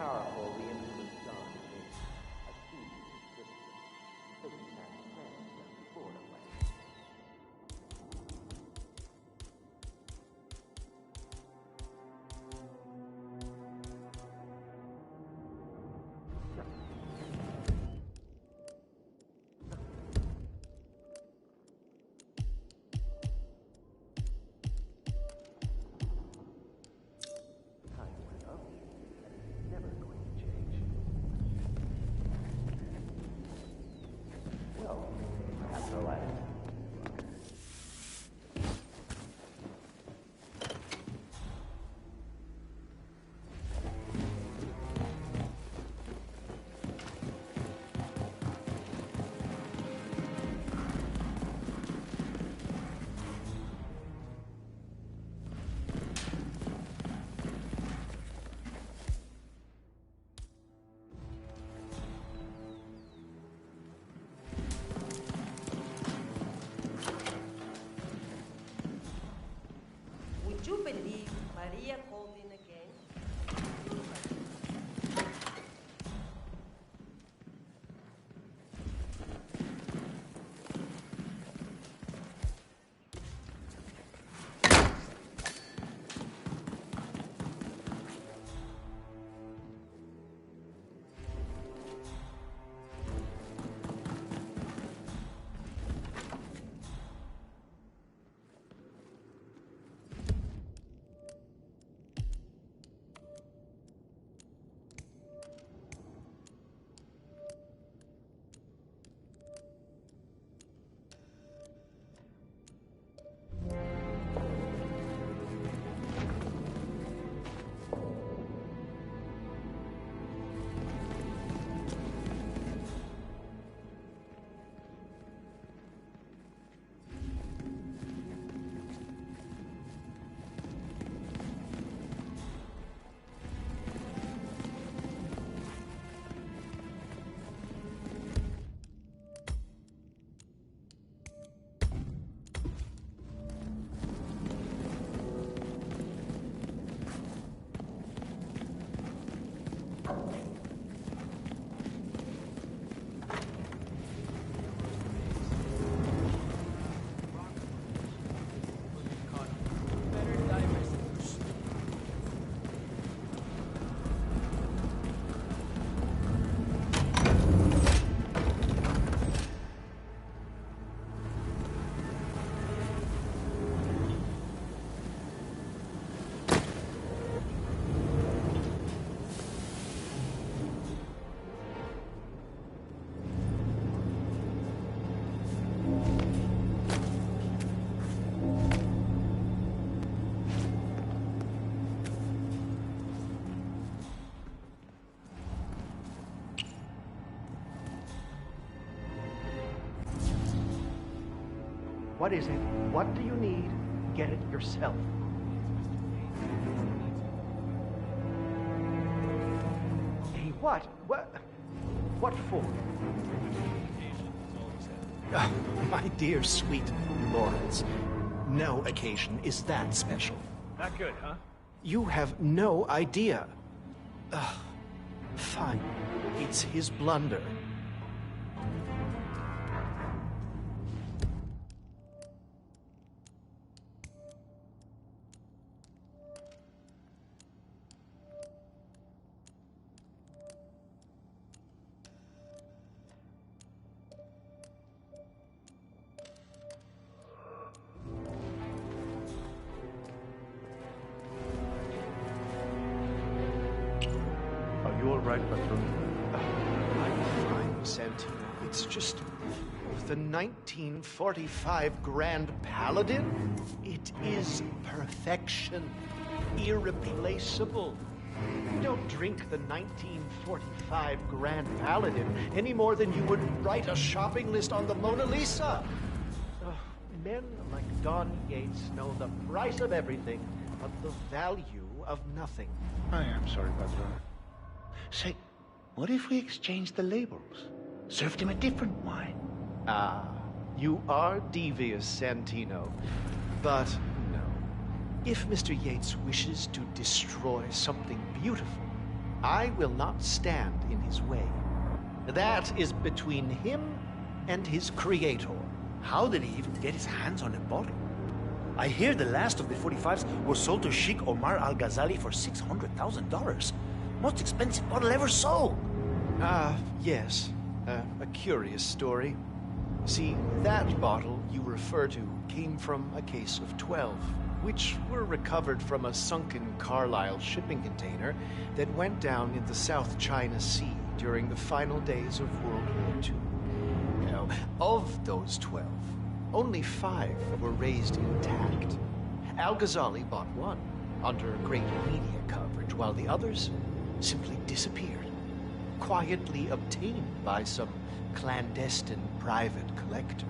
powerful the influence Don is. A key system. Things have planned before the way. Would you believe Maria called in again? What is it? What do you need? Get it yourself. Hey, what? What for? My dear, sweet Lawrence, no occasion is that special. Not good, huh? You have no idea. Fine. It's his blunder. You all right, Patron? I'm fine, Santino. It's just the 1945 Grand Paladin. It is perfection, irreplaceable. You don't drink the 1945 Grand Paladin any more than you would write a shopping list on the Mona Lisa. Men like Don Yates know the price of everything, but the value of nothing. I am sorry, Patron. Say, what if we exchange the labels? Served him a different wine. Ah, you are devious, Santino. But no. If Mr. Yates wishes to destroy something beautiful, I will not stand in his way. That is between him and his creator. How did he even get his hands on a bottle? I hear the last of the 45s were sold to Sheikh Omar Al-Ghazali for $600,000. Most expensive bottle ever sold. Yes. A curious story. See, that bottle you refer to came from a case of 12, which were recovered from a sunken Carlisle shipping container that went down in the South China Sea during the final days of World War II. Now, of those 12, only 5 were raised intact. Al-Ghazali bought one under great media coverage, while the others simply disappeared, quietly obtained by some clandestine private collector.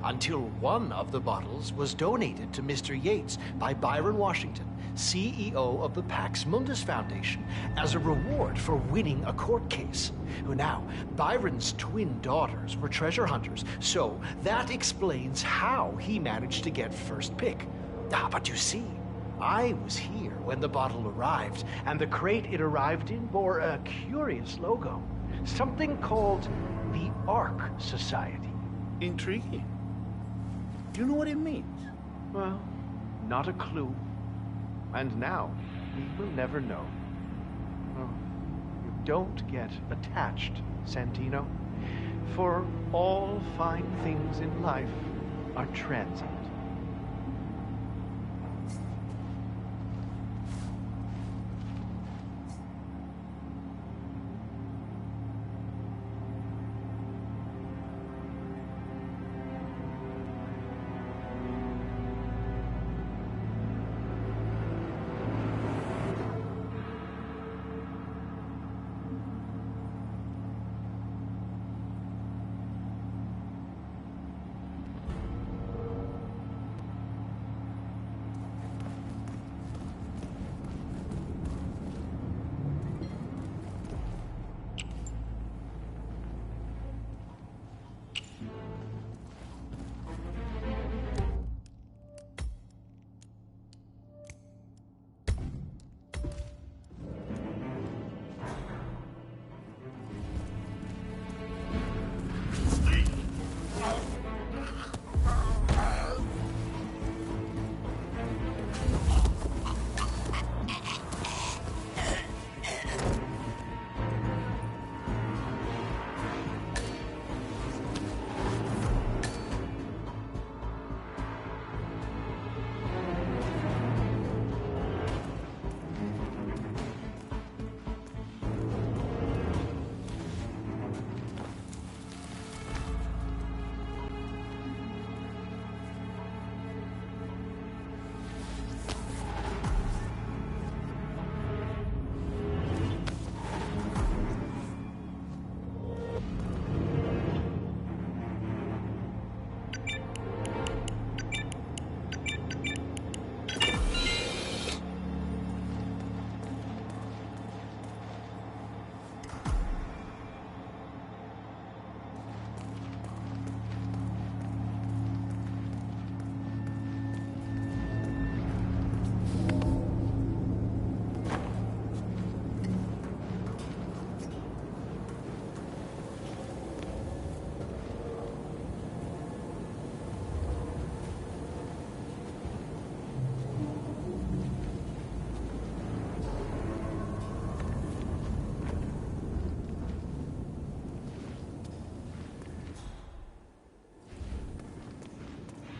Until one of the bottles was donated to Mr. Yates by Byron Washington, CEO of the Pax Mundus Foundation, as a reward for winning a court case. Now, Byron's twin daughters were treasure hunters, so that explains how he managed to get first pick. But you see, I was here when the bottle arrived, and the crate it arrived in bore a curious logo. Something called the Ark Society. Intriguing. Do you know what it means? Well, not a clue. And now, we will never know. Oh, you don't get attached, Santino. For all fine things in life are transient.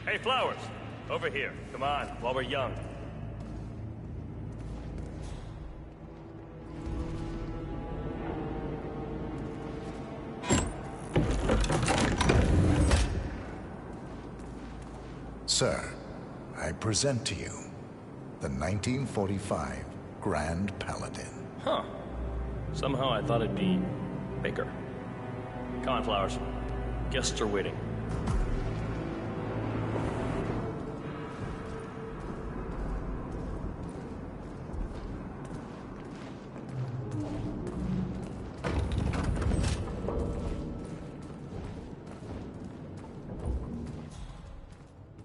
Hey, Flowers! Over here. Come on, while we're young. Sir, I present to you the 1945 Grand Paladin. Huh. Somehow I thought it'd be bigger. Come on, Flowers. Guests are waiting.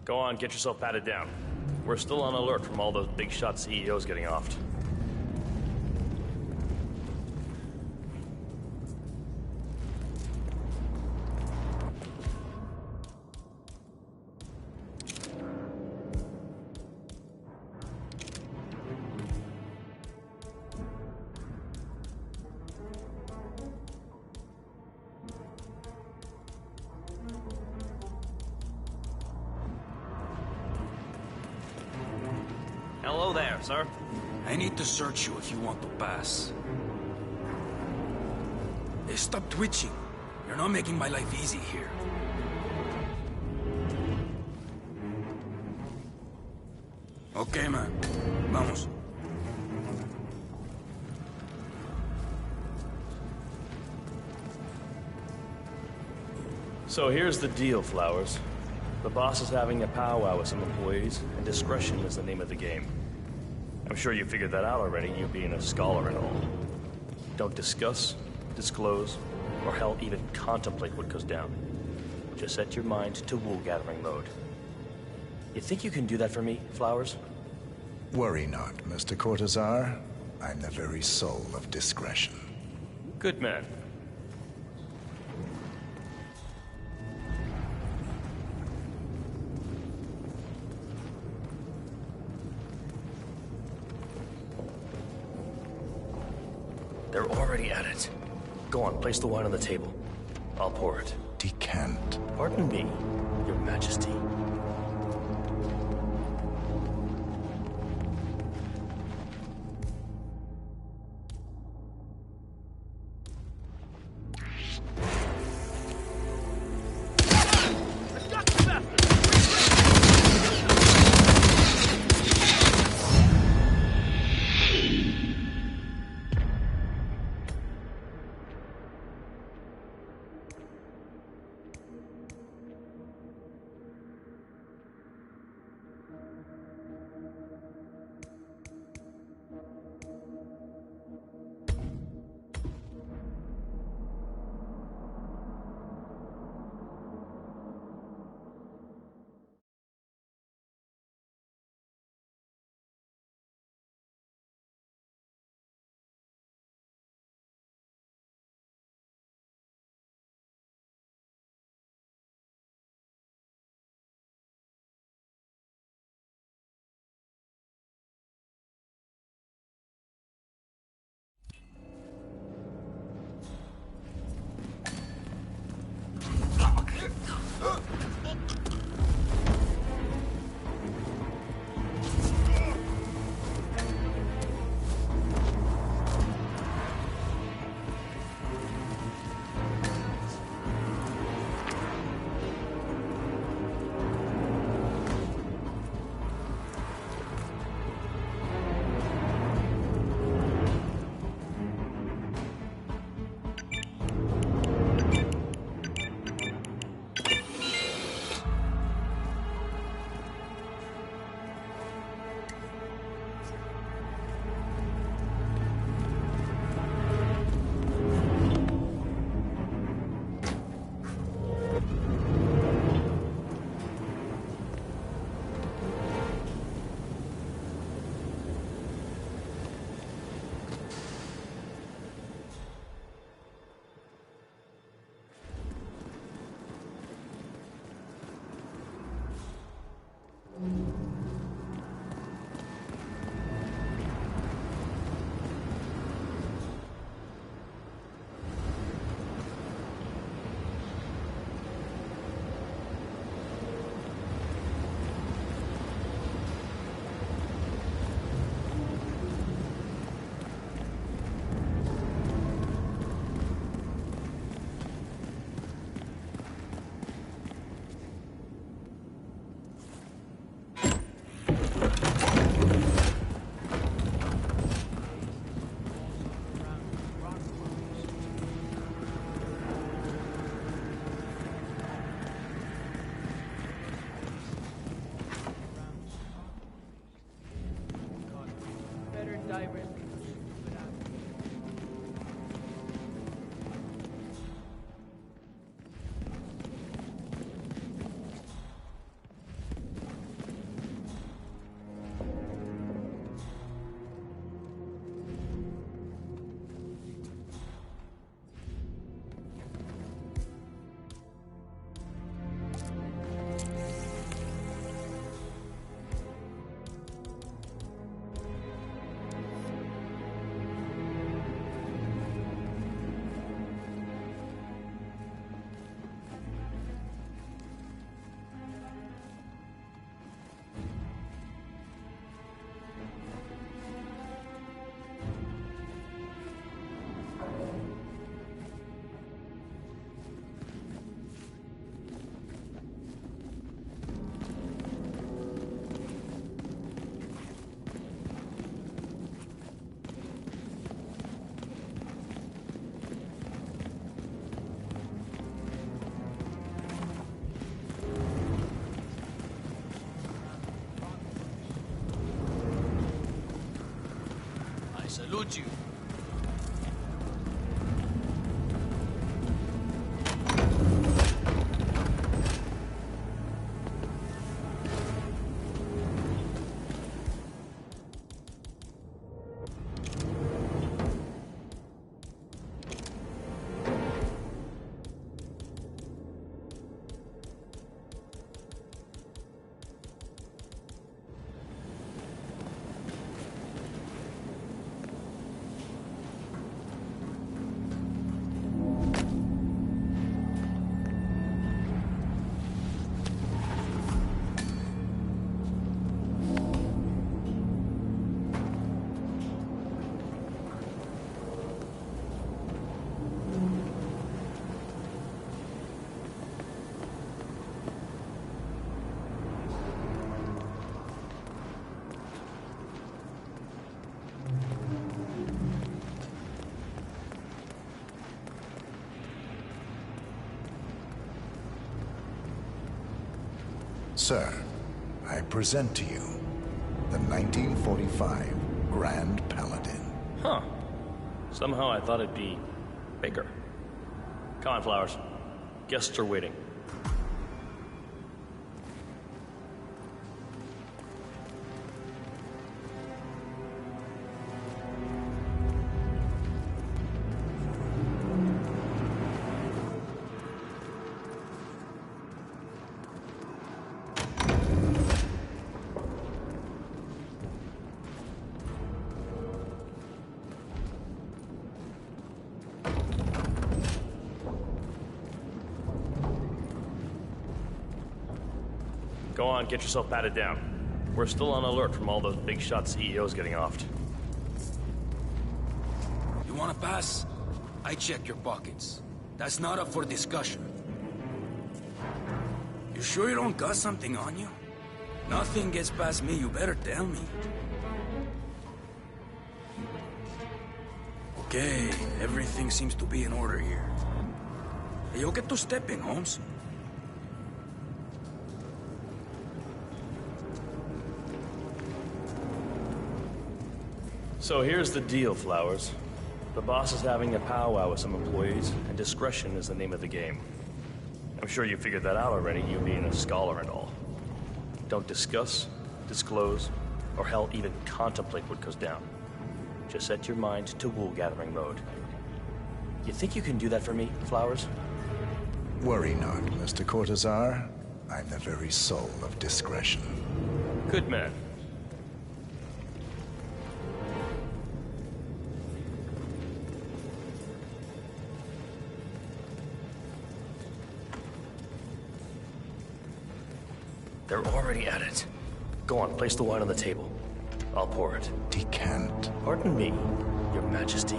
Go on, get yourself patted down. We're still on alert from all those big shot CEOs getting offed. Hello there, sir. I need to search you if you want to pass. Hey, stop twitching. You're not making my life easy here. Okay, man. Vamos. So here's the deal, Flowers. The boss is having a powwow with some employees, and discretion is the name of the game. I'm sure you figured that out already, you being a scholar and all. Don't discuss, disclose, or hell, even contemplate what goes down. Just set your mind to wool-gathering mode. You think you can do that for me, Flowers? Worry not, Mr. Cortazar. I'm the very soul of discretion. Good man. They're already at it. Go on, place the wine on the table. I'll pour it. Decant. Pardon me, Your Majesty. salute you. Sir, I present to you the 1945 Grand Paladin. Huh. Somehow I thought it'd be bigger. Come on, Flowers. Guests are waiting. Go on, get yourself patted down. We're still on alert from all those big shot CEOs getting offed. You wanna pass? I check your pockets. That's not up for discussion. You sure you don't got something on you? Nothing gets past me, you better tell me. Okay, everything seems to be in order here. Hey, yo, get to stepping, Holmes. So here's the deal, Flowers. The boss is having a powwow with some employees, and discretion is the name of the game. I'm sure you figured that out already, you being a scholar and all. Don't discuss, disclose, or hell, even contemplate what goes down. Just set your mind to wool-gathering mode. You think you can do that for me, Flowers? Worry not, Mr. Cortazar. I'm the very soul of discretion. Good man. They're already at it. Go on, place the wine on the table. I'll pour it. Decant. Pardon me, Your Majesty.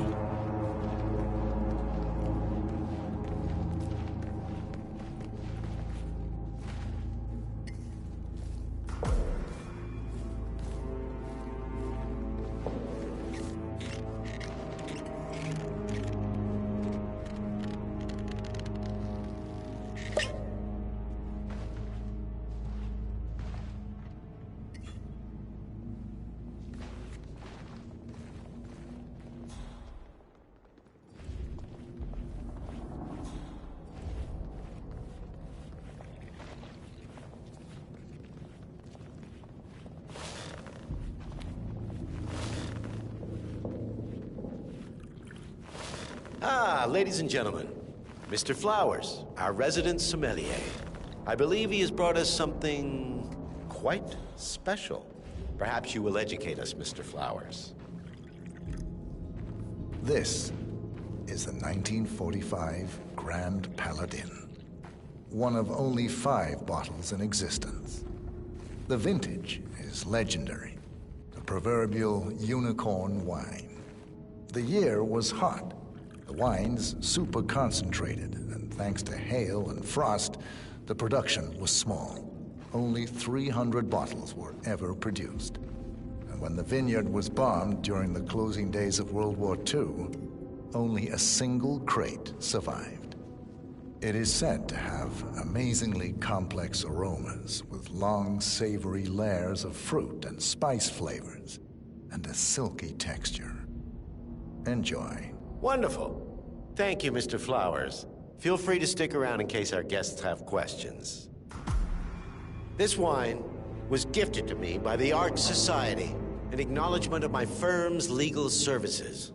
Ah, ladies and gentlemen, Mr. Flowers, our resident sommelier. I believe he has brought us something quite special. Perhaps you will educate us, Mr. Flowers. This is the 1945 Grand Paladin. One of only 5 bottles in existence. The vintage is legendary. The proverbial unicorn wine. The year was hot. The wine's super concentrated, and thanks to hail and frost, the production was small. Only 300 bottles were ever produced. And when the vineyard was bombed during the closing days of World War II, only a single crate survived. It is said to have amazingly complex aromas with long, savory layers of fruit and spice flavors, and a silky texture. Enjoy. Wonderful. Thank you, Mr. Flowers. Feel free to stick around in case our guests have questions. This wine was gifted to me by the Art Society in acknowledgement of my firm's legal services.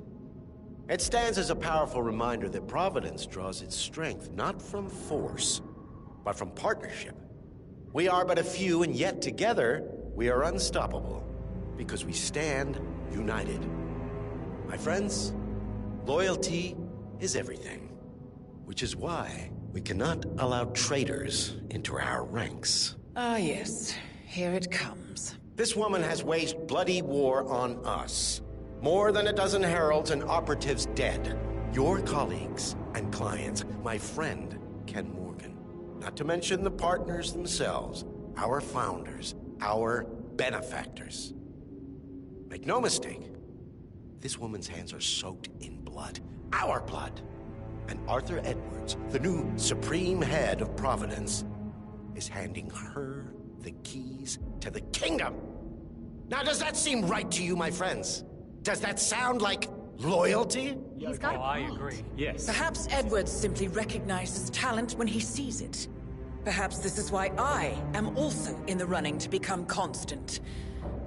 It stands as a powerful reminder that Providence draws its strength not from force, but from partnership. We are but a few, and yet together we are unstoppable because we stand united. My friends, loyalty is everything, which is why we cannot allow traitors into our ranks. Ah, yes. Here it comes. This woman has waged bloody war on us. More than a dozen heralds and operatives dead. Your colleagues and clients, my friend, Ken Morgan. Not to mention the partners themselves, our founders, our benefactors. Make no mistake, this woman's hands are soaked in blood. Our blood. And Arthur Edwards, the new supreme head of Providence, is handing her the keys to the kingdom. Now, does that seem right to you, my friends? Does that sound like loyalty? He's got a I point. agree. Yes. Perhaps Edwards simply recognizes talent when he sees it. Perhaps this is why I am also in the running to become constant.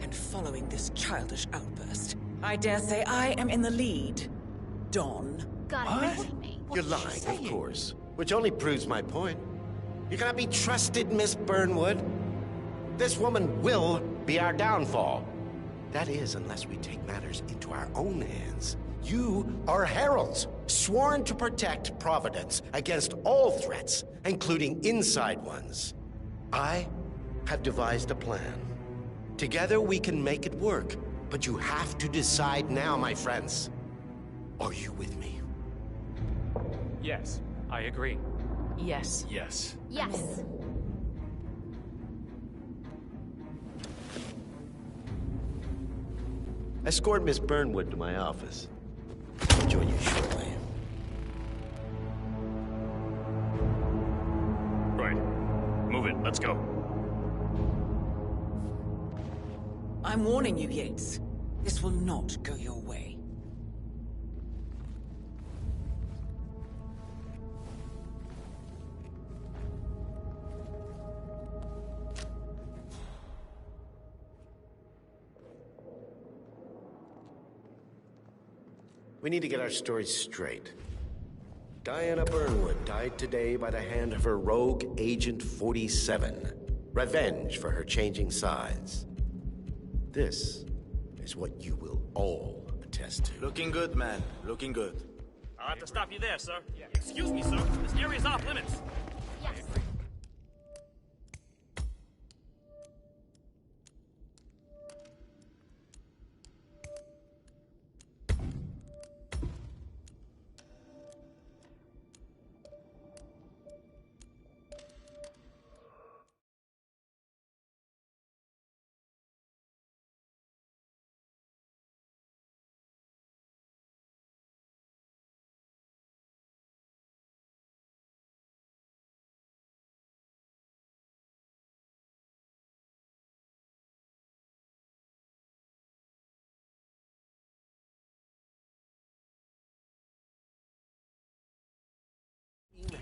And following this childish outburst, I dare say I am in the lead. Dawn. Gotta be kidding me. You're lying, of course. Which only proves my point. You cannot be trusted, Miss Burnwood. This woman will be our downfall. That is, unless we take matters into our own hands. You are heralds, sworn to protect Providence against all threats, including inside ones. I have devised a plan. Together we can make it work, but you have to decide now, my friends. Are you with me? Yes. I agree. Yes. Yes. Yes. Escort Miss Burnwood to my office. I'll join you shortly. Right. Move it. Let's go. I'm warning you, Yates. This will not go your way. We need to get our stories straight. Diana Burnwood died today by the hand of her rogue Agent 47. Revenge for her changing sides. This is what you will all attest to. Looking good, man. Looking good. I'll have to stop you there, sir. Excuse me, sir. This area's off limits. Yes.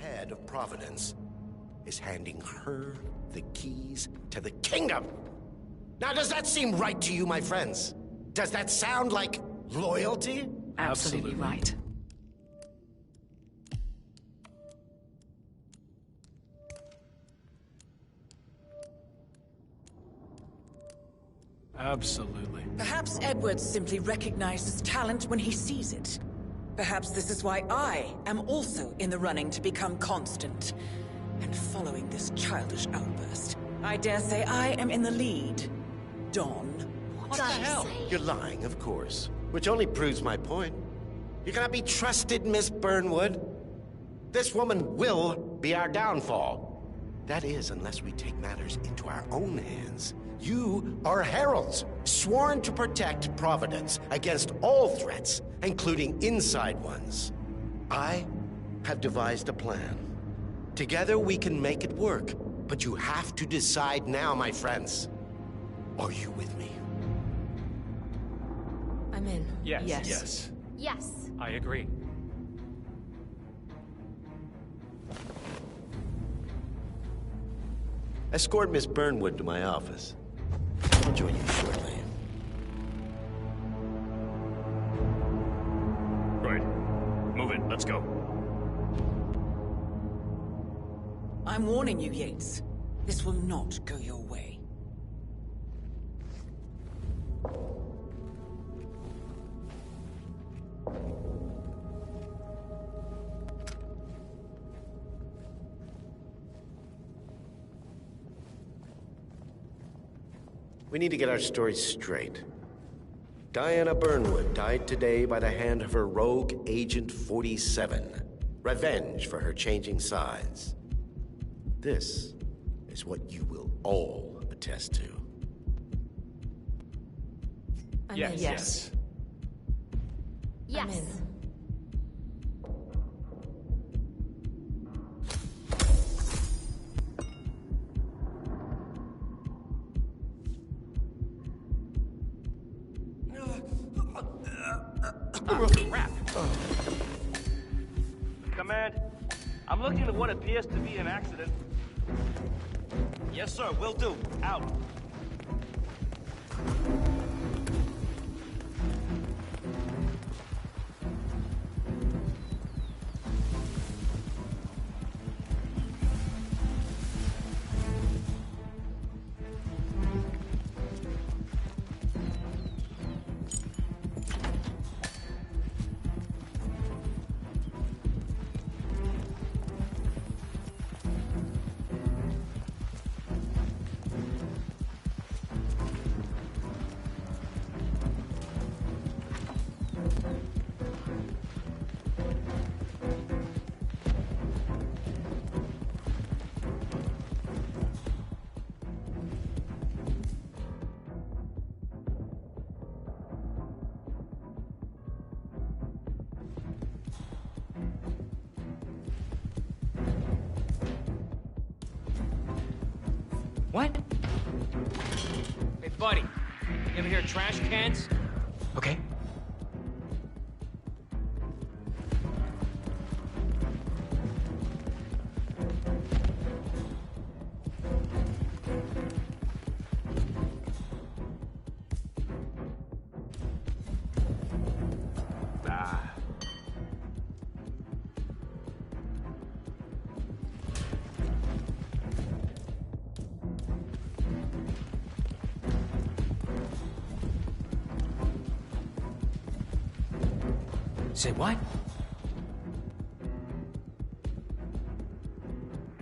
Head of Providence is handing her the keys to the kingdom. Now, does that seem right to you, my friends? Does that sound like loyalty? Absolutely right. Absolutely. Perhaps Edwards simply recognizes talent when he sees it. Perhaps this is why I am also in the running to become constant. And following this childish outburst, I dare say I am in the lead. Dawn. What the hell? You're lying, of course. Which only proves my point. You cannot be trusted, Miss Burnwood. This woman will be our downfall. That is, unless we take matters into our own hands. You are heralds, sworn to protect Providence against all threats, including inside ones. I have devised a plan. Together we can make it work, but you have to decide now, my friends. Are you with me? I'm in. Yes. Yes. Yes. Yes. I agree. Escort Miss Burnwood to my office. I'll join you shortly. Right. Move it. Let's go. I'm warning you, Yates. This will not go your way. We need to get our story straight. Diana Burnwood died today by the hand of her rogue Agent 47. Revenge for her changing sides. This is what you will all attest to. Yes. Yes. Yes. Crap. Command, I'm looking at what appears to be an accident. Yes, sir, will do. Out. What? Hey, buddy. You ever hear of trash cans? Okay. Say what?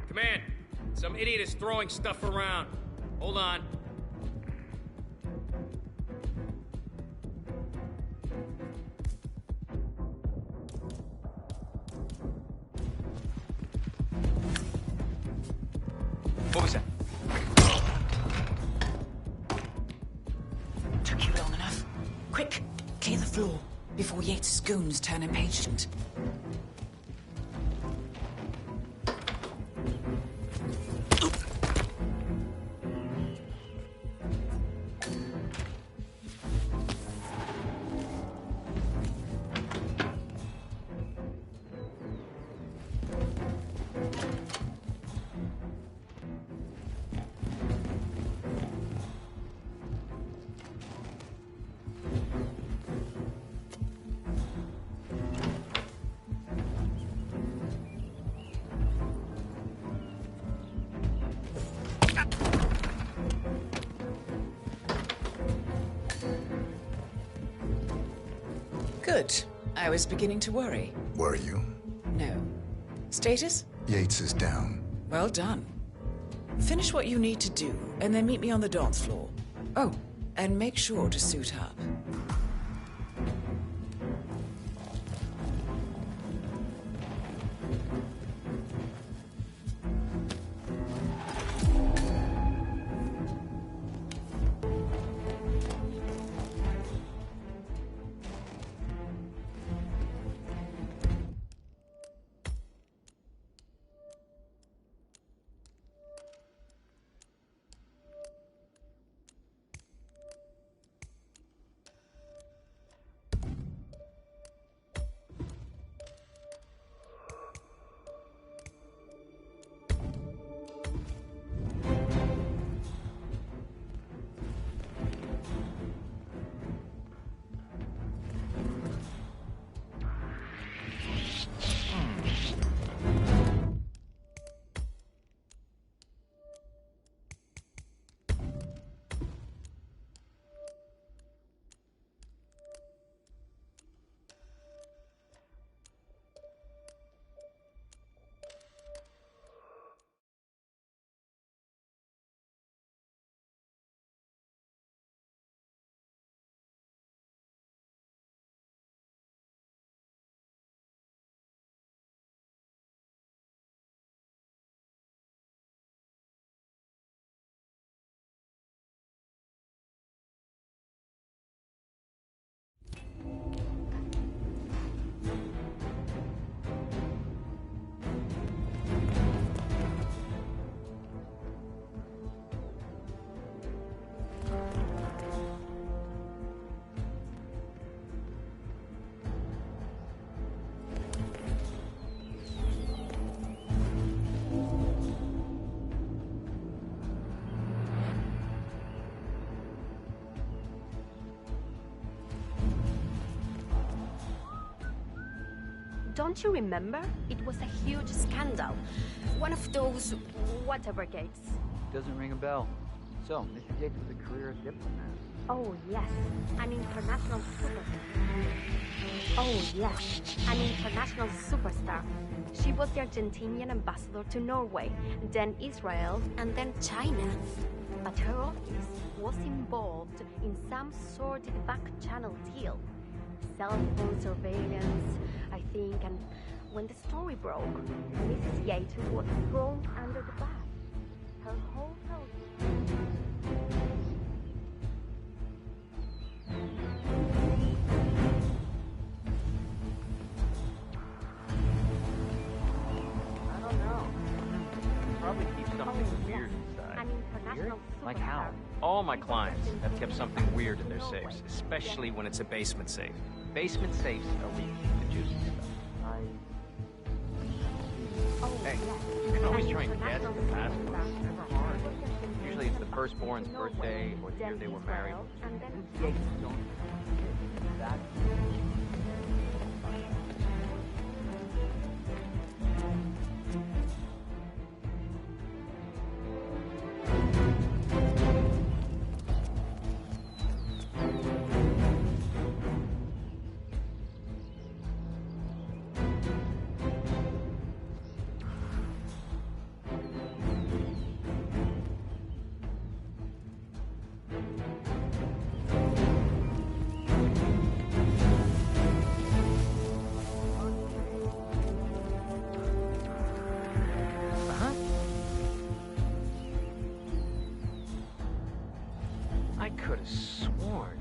Command, some idiot is throwing stuff around. Hold on. What was that? Took you long enough. Quick, clear the floor before Yates' goons turn impatient. Good. I was beginning to worry. Were you? No. Status? Yates is down. Well done. Finish what you need to do, and then meet me on the dance floor. Oh, and make sure to suit up. Don't you remember? It was a huge scandal. One of those whatever gates. Doesn't ring a bell. So, Mr. Yates was a career diplomat. Oh, yes. An international superstar. Oh, yes. An international superstar. She was the Argentinian ambassador to Norway, then Israel, and then China. But her office was involved in some sordid back-channel deal. Cell phone surveillance, I think, and when the story broke, Mrs. Yates was thrown under the bus. Her whole house... I don't know. Probably keep something weird inside. Weird? Like how? All my clients have kept something weird in their safes, especially when it's a basement safe. Basement safes are weak for the juicy stuff. Hey, you can always try and guess the password. It's never hard. Usually it's the firstborn's birthday or the year they were married. Yates don't. That. I could have sworn.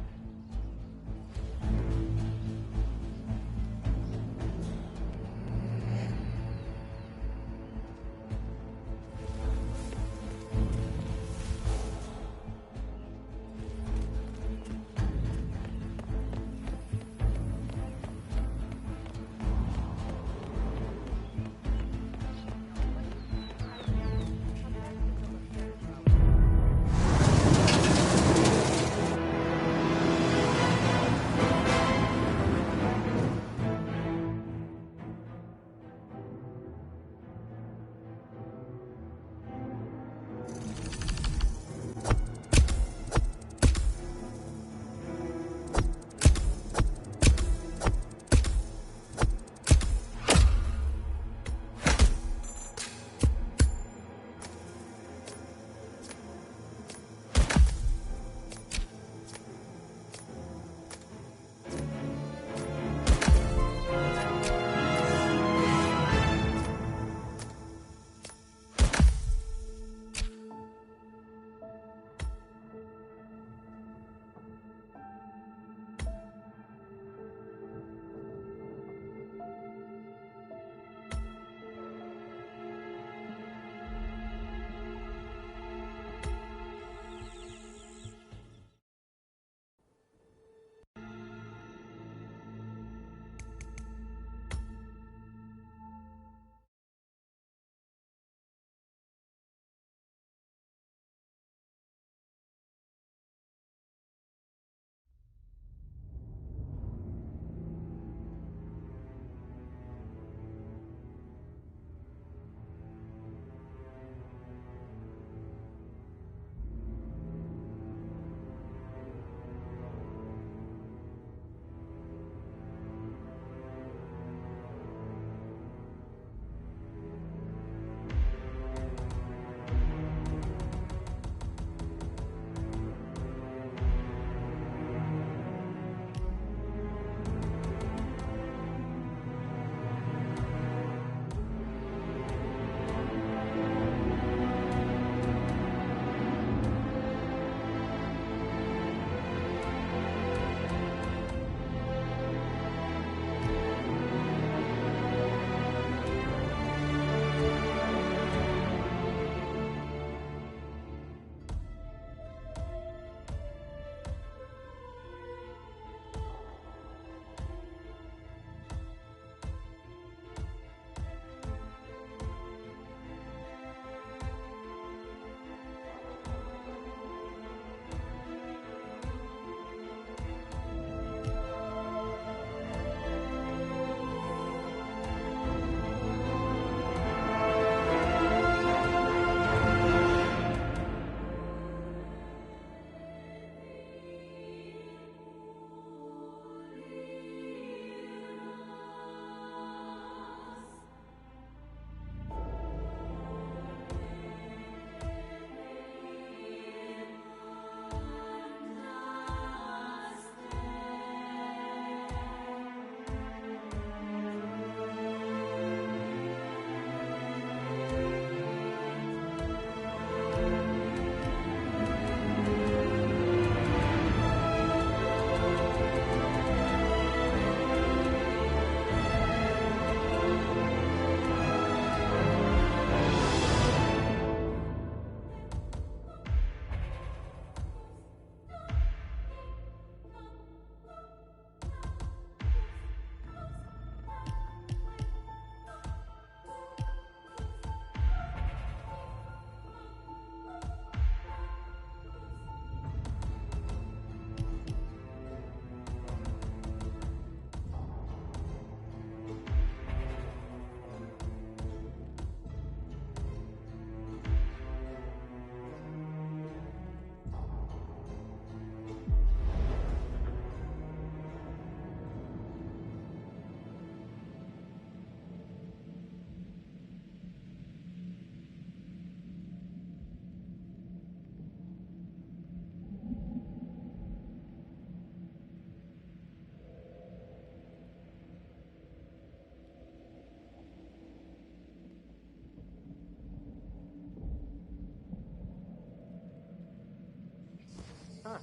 Huh.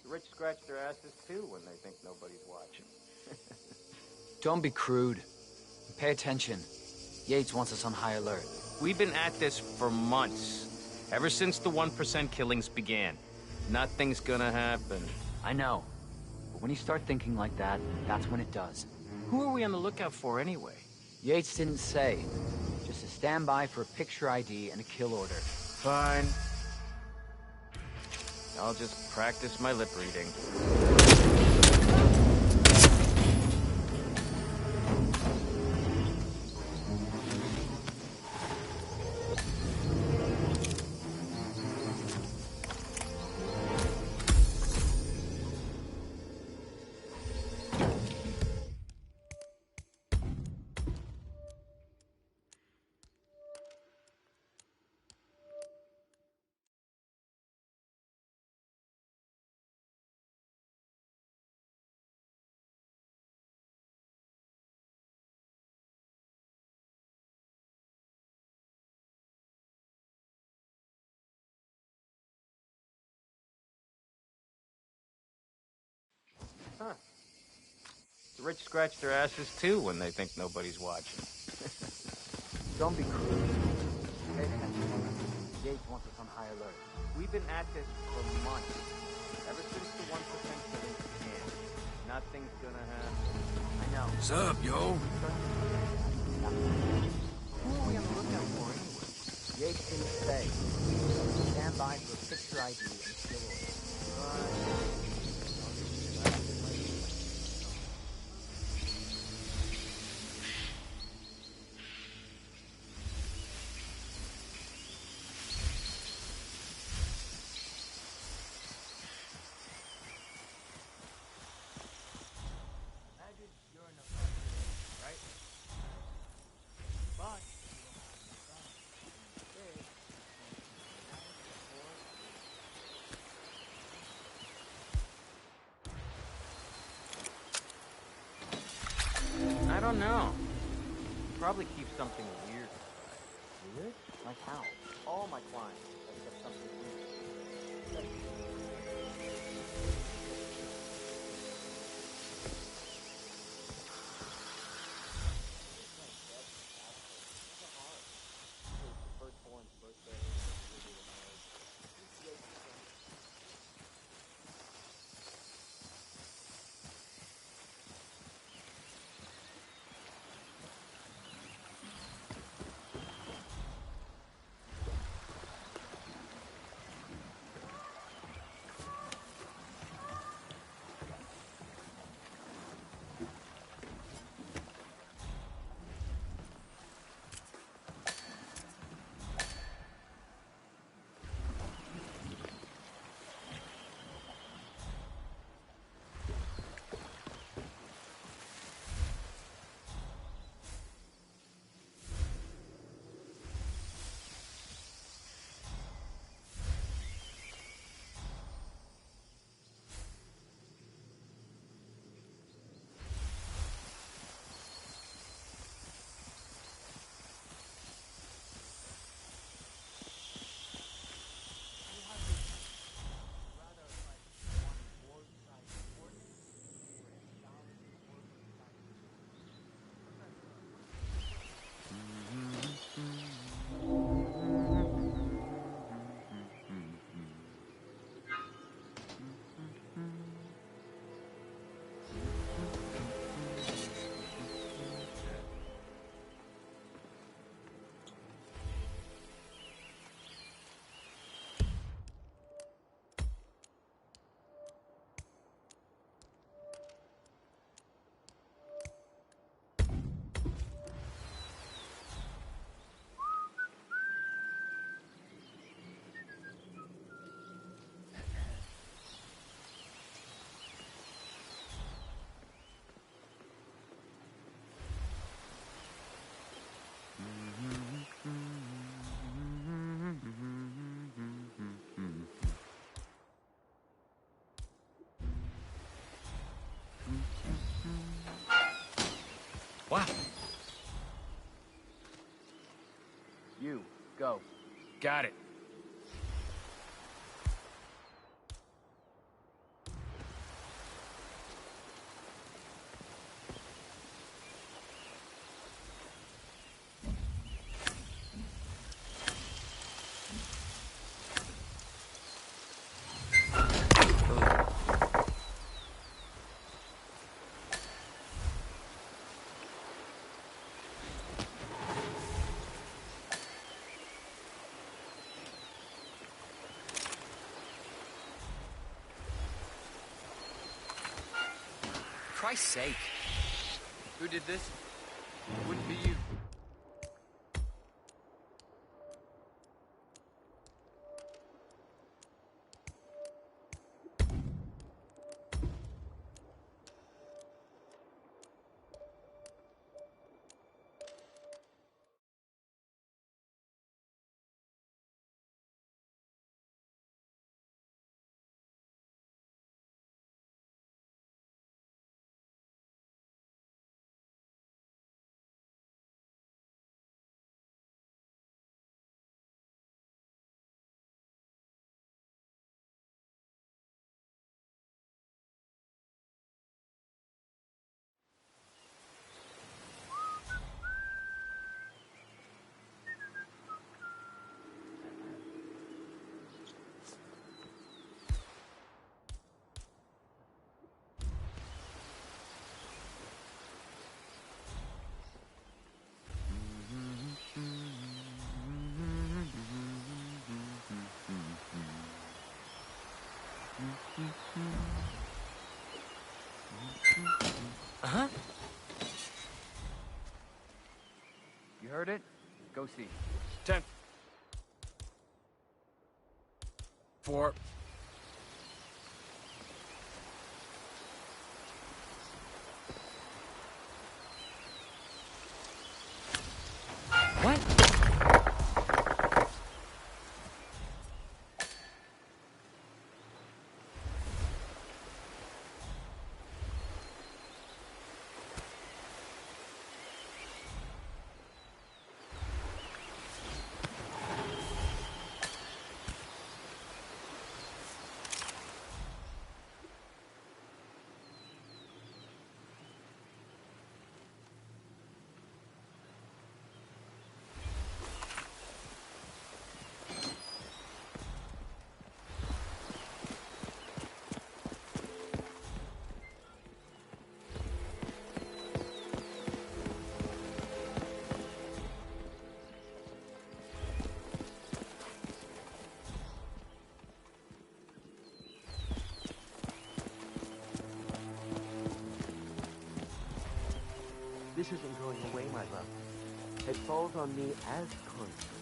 The rich scratch their asses too when they think nobody's watching. Don't be crude. Pay attention. Yates wants us on high alert. We've been at this for months. Ever since the 1% killings began. Nothing's gonna happen. I know. But when you start thinking like that, that's when it does. Who are we on the lookout for anyway? Yates didn't say. Just a standby for a picture ID and a kill order. Fine. I'll just practice my lip reading. Huh. The rich scratch their asses too when they think nobody's watching. Don't be crude. Pay attention. Yates wants us on high alert. We've been at this for months. Ever since the 1% killings began. Nothing's gonna happen. I know. What's up, yo? Who are we on the lookout for anyway? Yates didn't say. Stand by for a picture ID and a kill order. I don't know. Probably keep something weird. Weird? Like how? All my clients have kept something weird. Firstborn's birthday. What? You, go. Got it. Christ's sake. Who did this? It wouldn't be you. Uh-huh. You heard it? Go see. 10. 4. What? This isn't going away, my love. It falls on me as constant.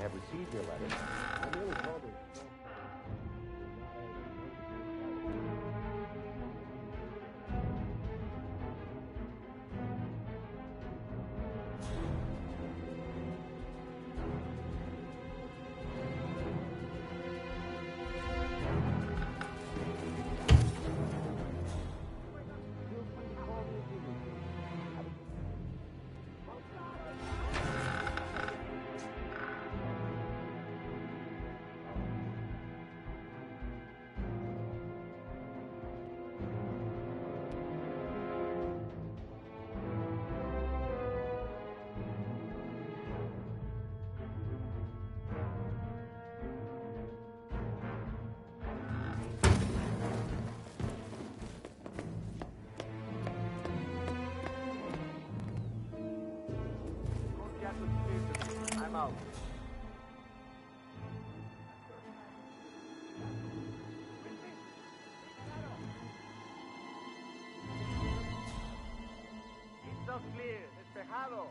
I have received your letter. I merely called it. I'm out. Listo, clear. Despejado.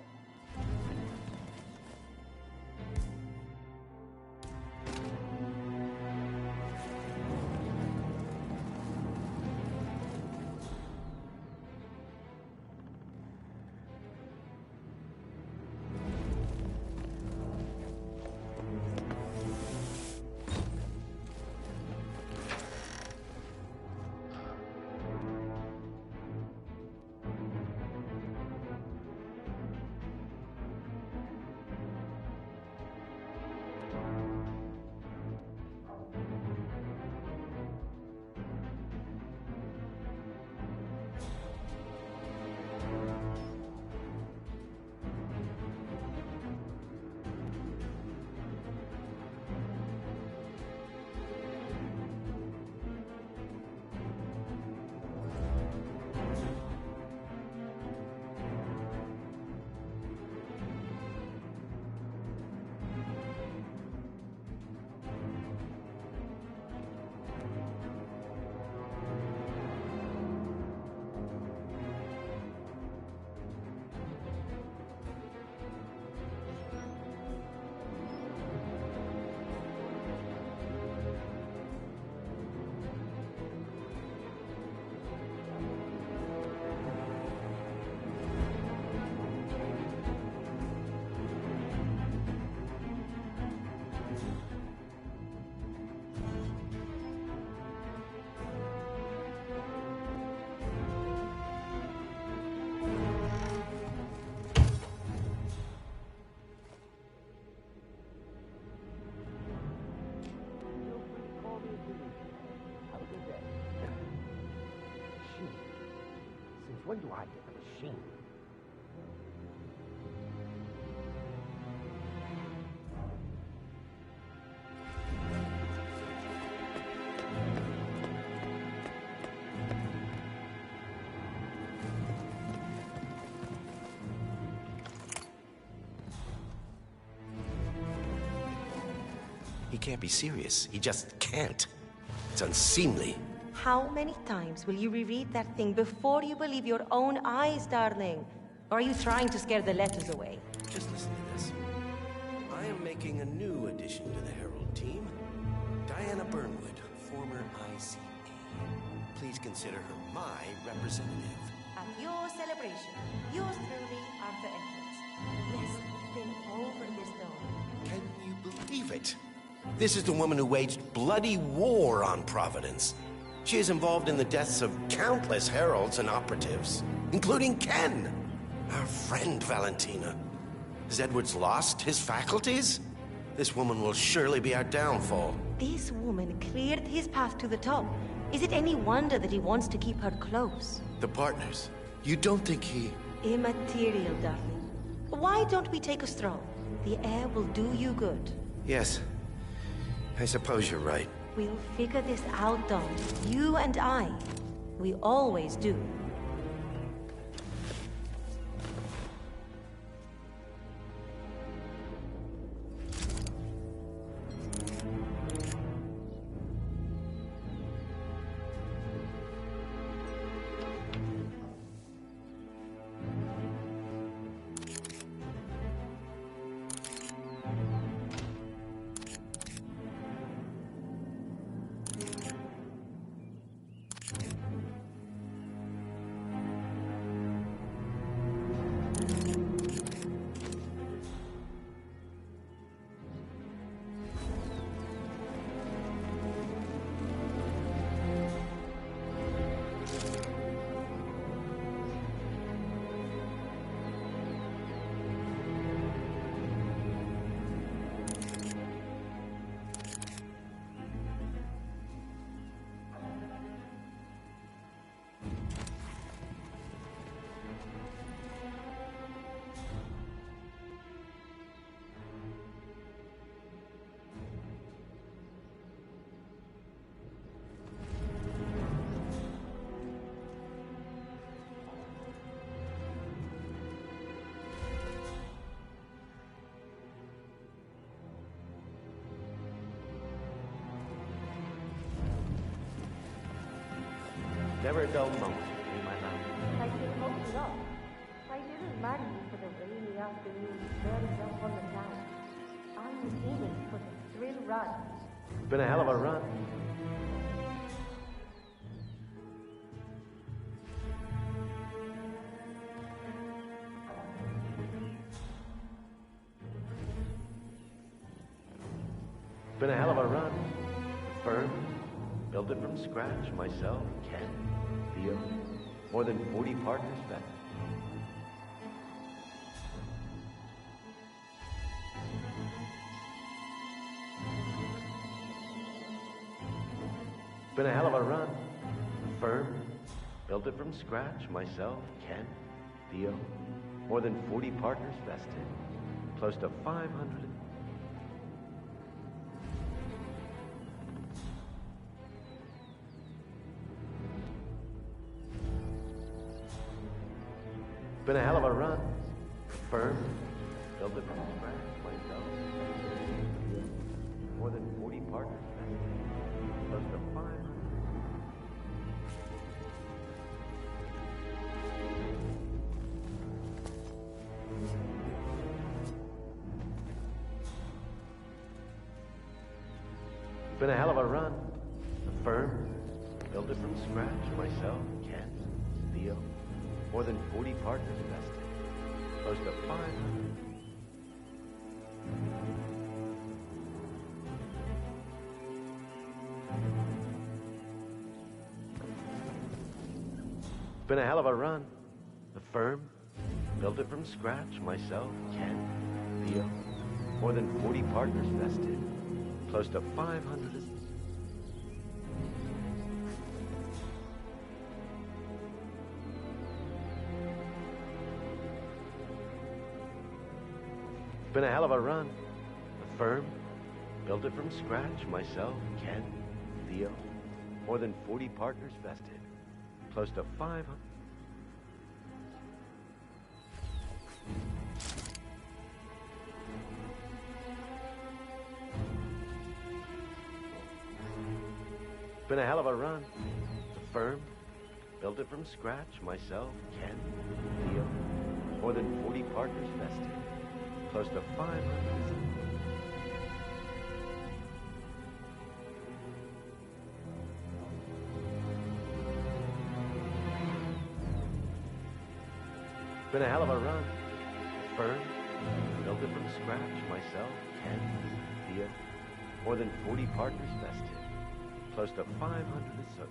Since when do I get the machine? He can't be serious. He just can't. It's unseemly. How many times will you reread that thing before you believe your own eyes, darling? Or are you trying to scare the letters away? Just listen to this. I am making a new addition to the Herald team. Diana Burnwood, former ICA. Please consider her my representative. At your celebration, yours truly, Arthur Edwards. Let's spin over this dome. Can you believe it? This is the woman who waged bloody war on Providence. She is involved in the deaths of countless heralds and operatives, including Ken, our friend Valentina. Has Edwards lost his faculties? This woman will surely be our downfall. This woman cleared his path to the top. Is it any wonder that he wants to keep her close? The partners. You don't think he... Immaterial, darling. Why don't we take a stroll? The air will do you good. Yes. I suppose you're right. We'll figure this out, Don. You and I. We always do. Never a dull moment, eh, my love? I can hope not. I didn't marry you for the rainy afternoon burning up on the town. I was in it for the thrill ride. Been a hell of a run. Been a hell of a run. Firm. Built it from scratch. Myself, Ken, Theo. More than 40 partners back. Been a hell of a run. Firm. Built it from scratch. Myself, Ken, Theo. More than 40 partners vested. Close to 500. Been a hell of a run. Firm. Built it from scratch. Myself. More than 40 partners. Close to 500. Been a hell of a run. Firm. Built it from scratch. Myself. Ken. Theo. More than 40 partners invested. Close to 500. Been a hell of a run. The firm built it from scratch. Myself, Ken, Theo. More than 40 partners vested. Close to 500. Been a hell of a run. The firm built it from scratch. Myself, Ken, Theo. More than 40 partners vested. Close to 500. Been a hell of a run. The firm built it from scratch. Myself, Ken, Theo. More than 40 partners vested. Close to 500. Been a hell of a run. Firm. Built it from scratch. Myself, Ken, Theo. More than 40 partners vested. Close to 500 is so.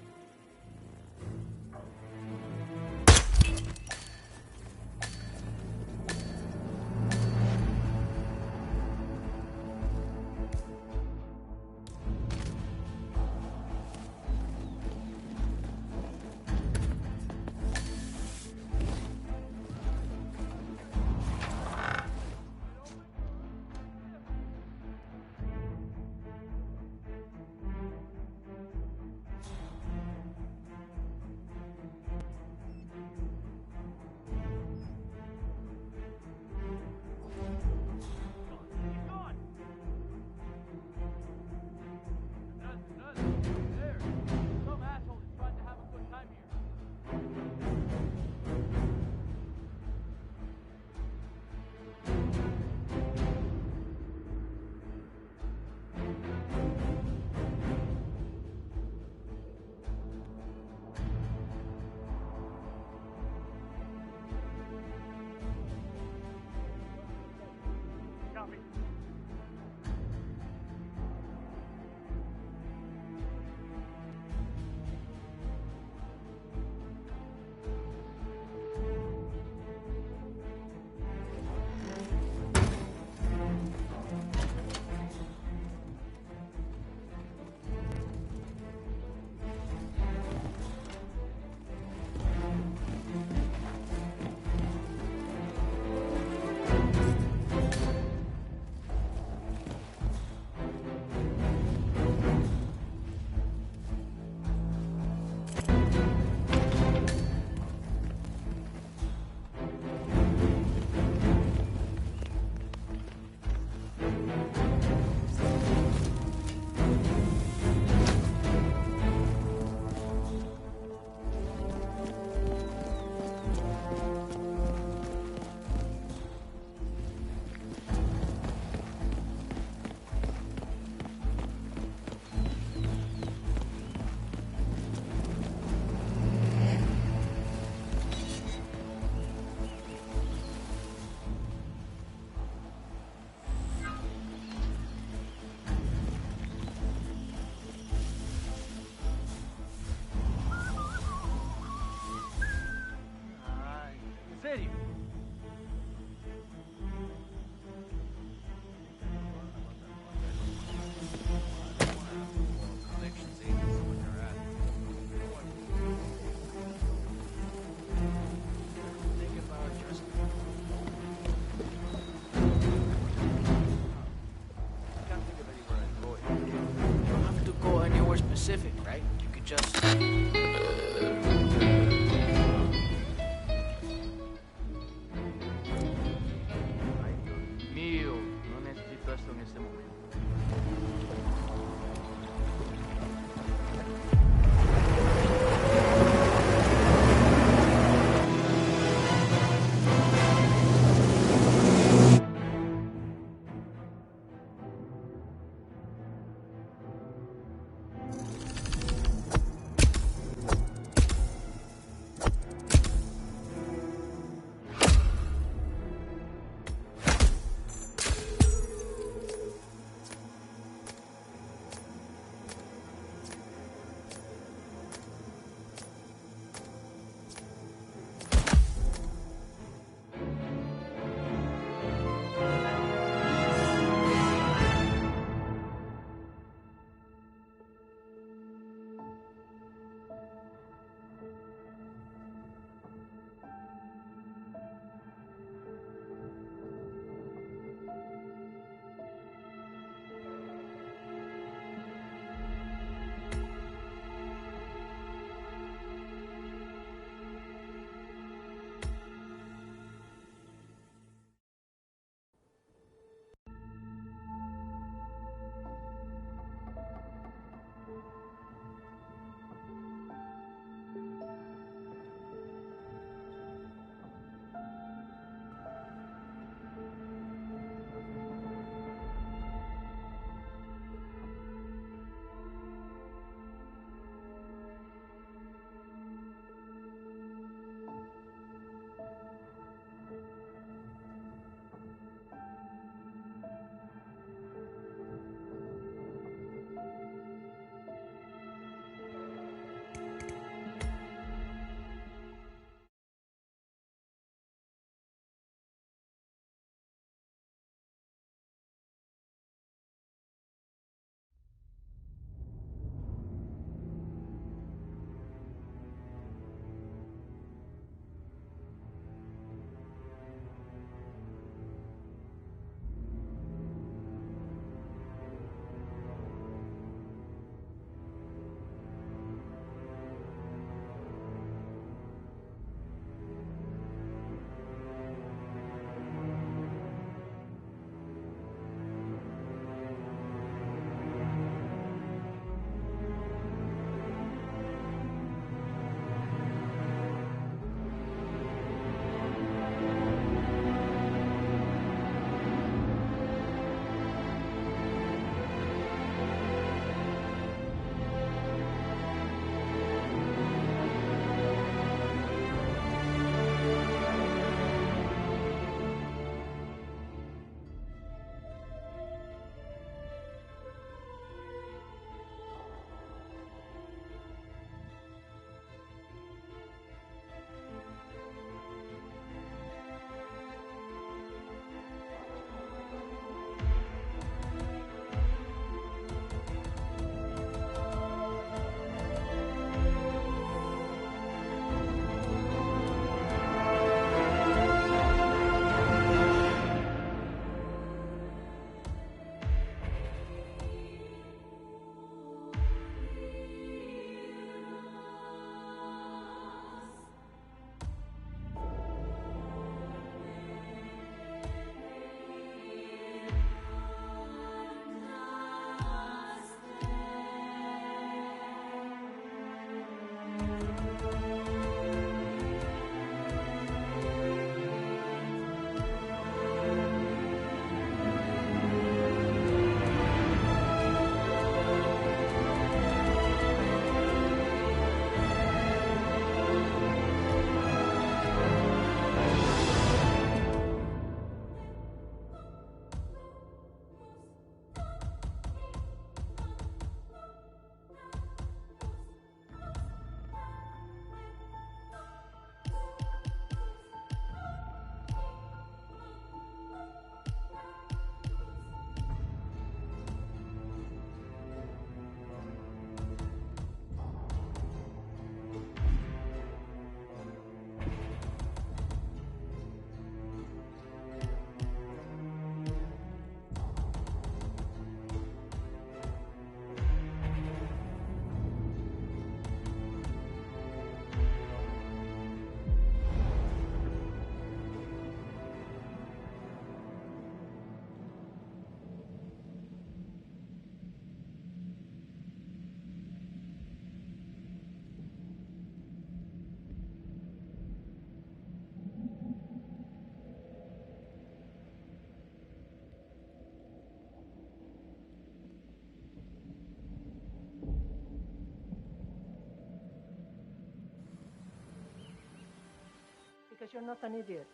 guess you're not an idiot.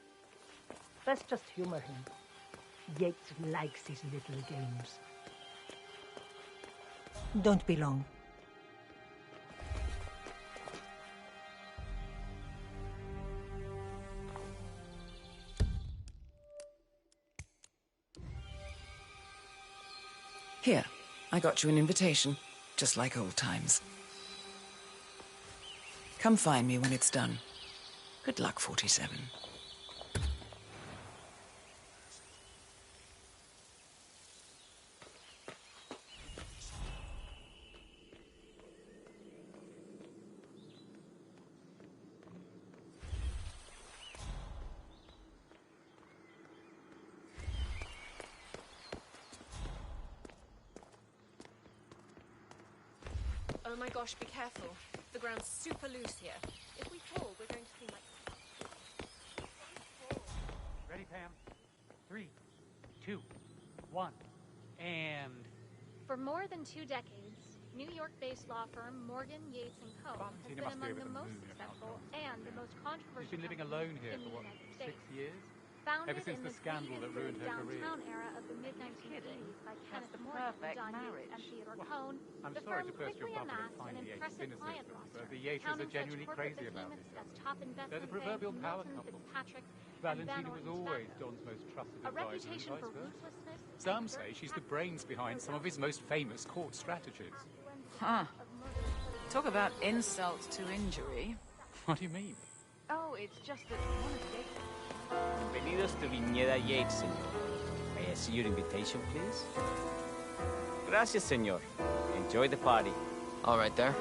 Let's just humor him. Yates likes his little games. Don't be long. Here, I got you an invitation, just like old times. Come find me when it's done. Good luck, 47. Oh my gosh, be careful. The ground's super loose here. If we fall, we're going to seem like... Ready, Pam? 3, 2, 1, and... For more than 2 decades, New York-based law firm Morgan, Yates & Co. has been among the most successful and the most controversial... She's been living alone here for, what, 6 years? Founded Ever since in the scandal that ruined her career. downtown era of the mid-1980s by Kenneth Morgan, John Yates, and Theodore Cohn, I'm the sorry firm to burst your quickly bubble and amassed find an the Yates impressive cynicism, client but roster, the Yates are counting genuinely such crazy corporate about behemoths this. as top They're investment the proverbial bank power Milton couple. Fitzpatrick and Valentina Van was Orton always Tobacco. Don's most trusted A advisor reputation and for vice versa. ruthlessness. Some say she's the brains behind some of his most famous court strategies. Huh. Talk about insult to injury. What do you mean? Oh, it's just that one of Yates... Bienvenidos to Viñeda Yates, señor. May I see your invitation, please? Gracias, señor. Enjoy the party. All right there.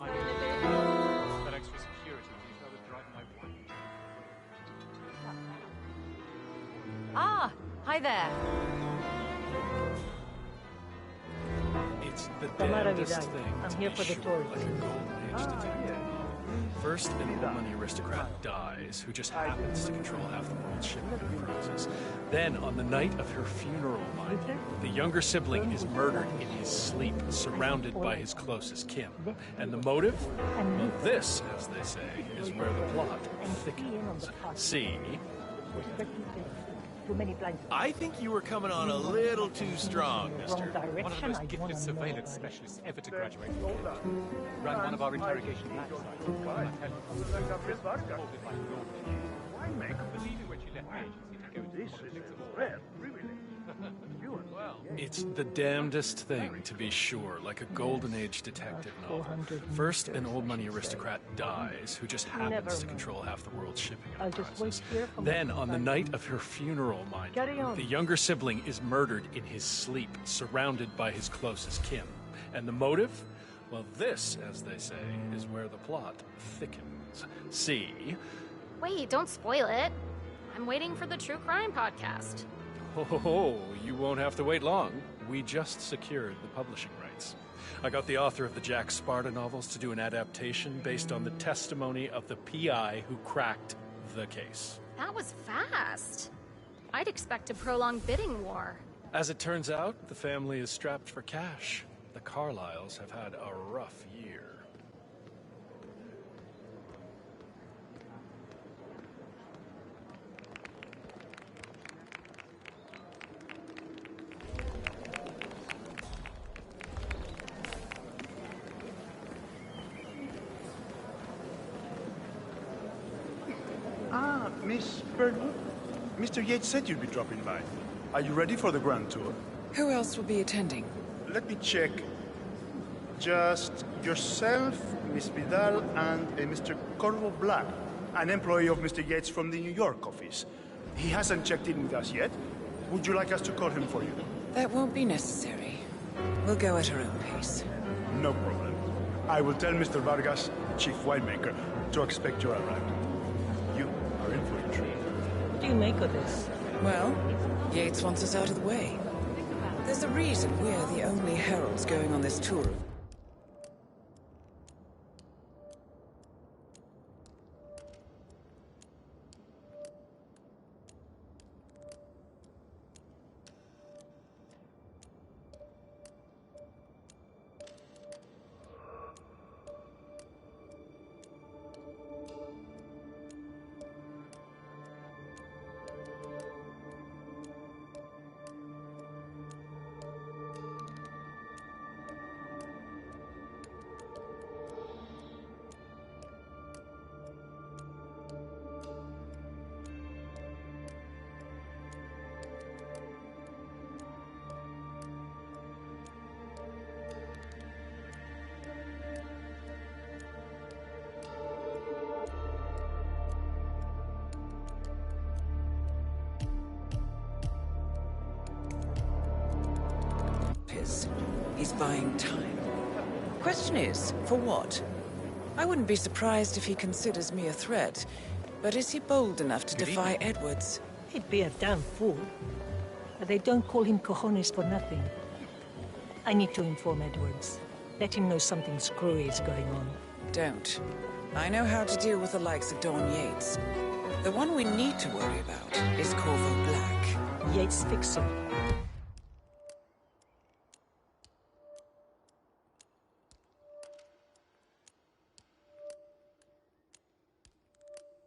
I mean, that extra security means I would drive my wife. Ah, hi there. It's the Tamara damnedest Vidal. thing I'm to here be for the sure, tour. like a golden age detective. First, an old-money aristocrat dies who just happens to control half the world's shipping enterprises. Then, on the night of her funeral, mind you, the younger sibling is murdered in his sleep, surrounded by his closest kin. And the motive? Well, this, as they say, is where the plot thickens. See? Too many blinds. I think you were coming on a little too strong, mister. One of the most gifted surveillance specialists ever to graduate from Yale. Ran one of our interrogation lab sites. I tell you, I couldn't believe it when she left the agency to go into politics of all. It's the damnedest thing, to be sure, like a golden age detective novel. First, an old-money aristocrat dies who just happens to control half the world's shipping enterprises. Then, on the night of her funeral, mind you, the younger sibling is murdered in his sleep, surrounded by his closest kin. And the motive? Well, this, as they say, is where the plot thickens. See? Wait, don't spoil it. I'm waiting for the true crime podcast. Oh, you won't have to wait long. We just secured the publishing rights. I got the author of the Jack Sparta novels to do an adaptation based on the testimony of the PI who cracked the case. That was fast. I'd expect a prolonged bidding war. As it turns out, the family is strapped for cash. The Carlyles have had a rough year. Ah, Miss Birdwood? Mr. Yates said you'd be dropping by. Are you ready for the grand tour? Who else will be attending? Let me check. Just yourself, Miss Vidal, and Mr. Corvo Black, an employee of Mr. Yates from the New York office. He hasn't checked in with us yet. Would you like us to call him for you? That won't be necessary. We'll go at our own pace. No problem. I will tell Mr. Vargas, chief winemaker, to expect your arrival. You are in for a treat. What do you make of this? Well, Yates wants us out of the way. There's a reason we're the only heralds going on this tour. He's buying time. Question is, for what? I wouldn't be surprised if he considers me a threat, but is he bold enough to defy Edwards? He'd be a damn fool. But they don't call him cojones for nothing. I need to inform Edwards. Let him know something screwy is going on. Don't. I know how to deal with the likes of Don Yates. The one we need to worry about is Corvo Black. Yates fixer.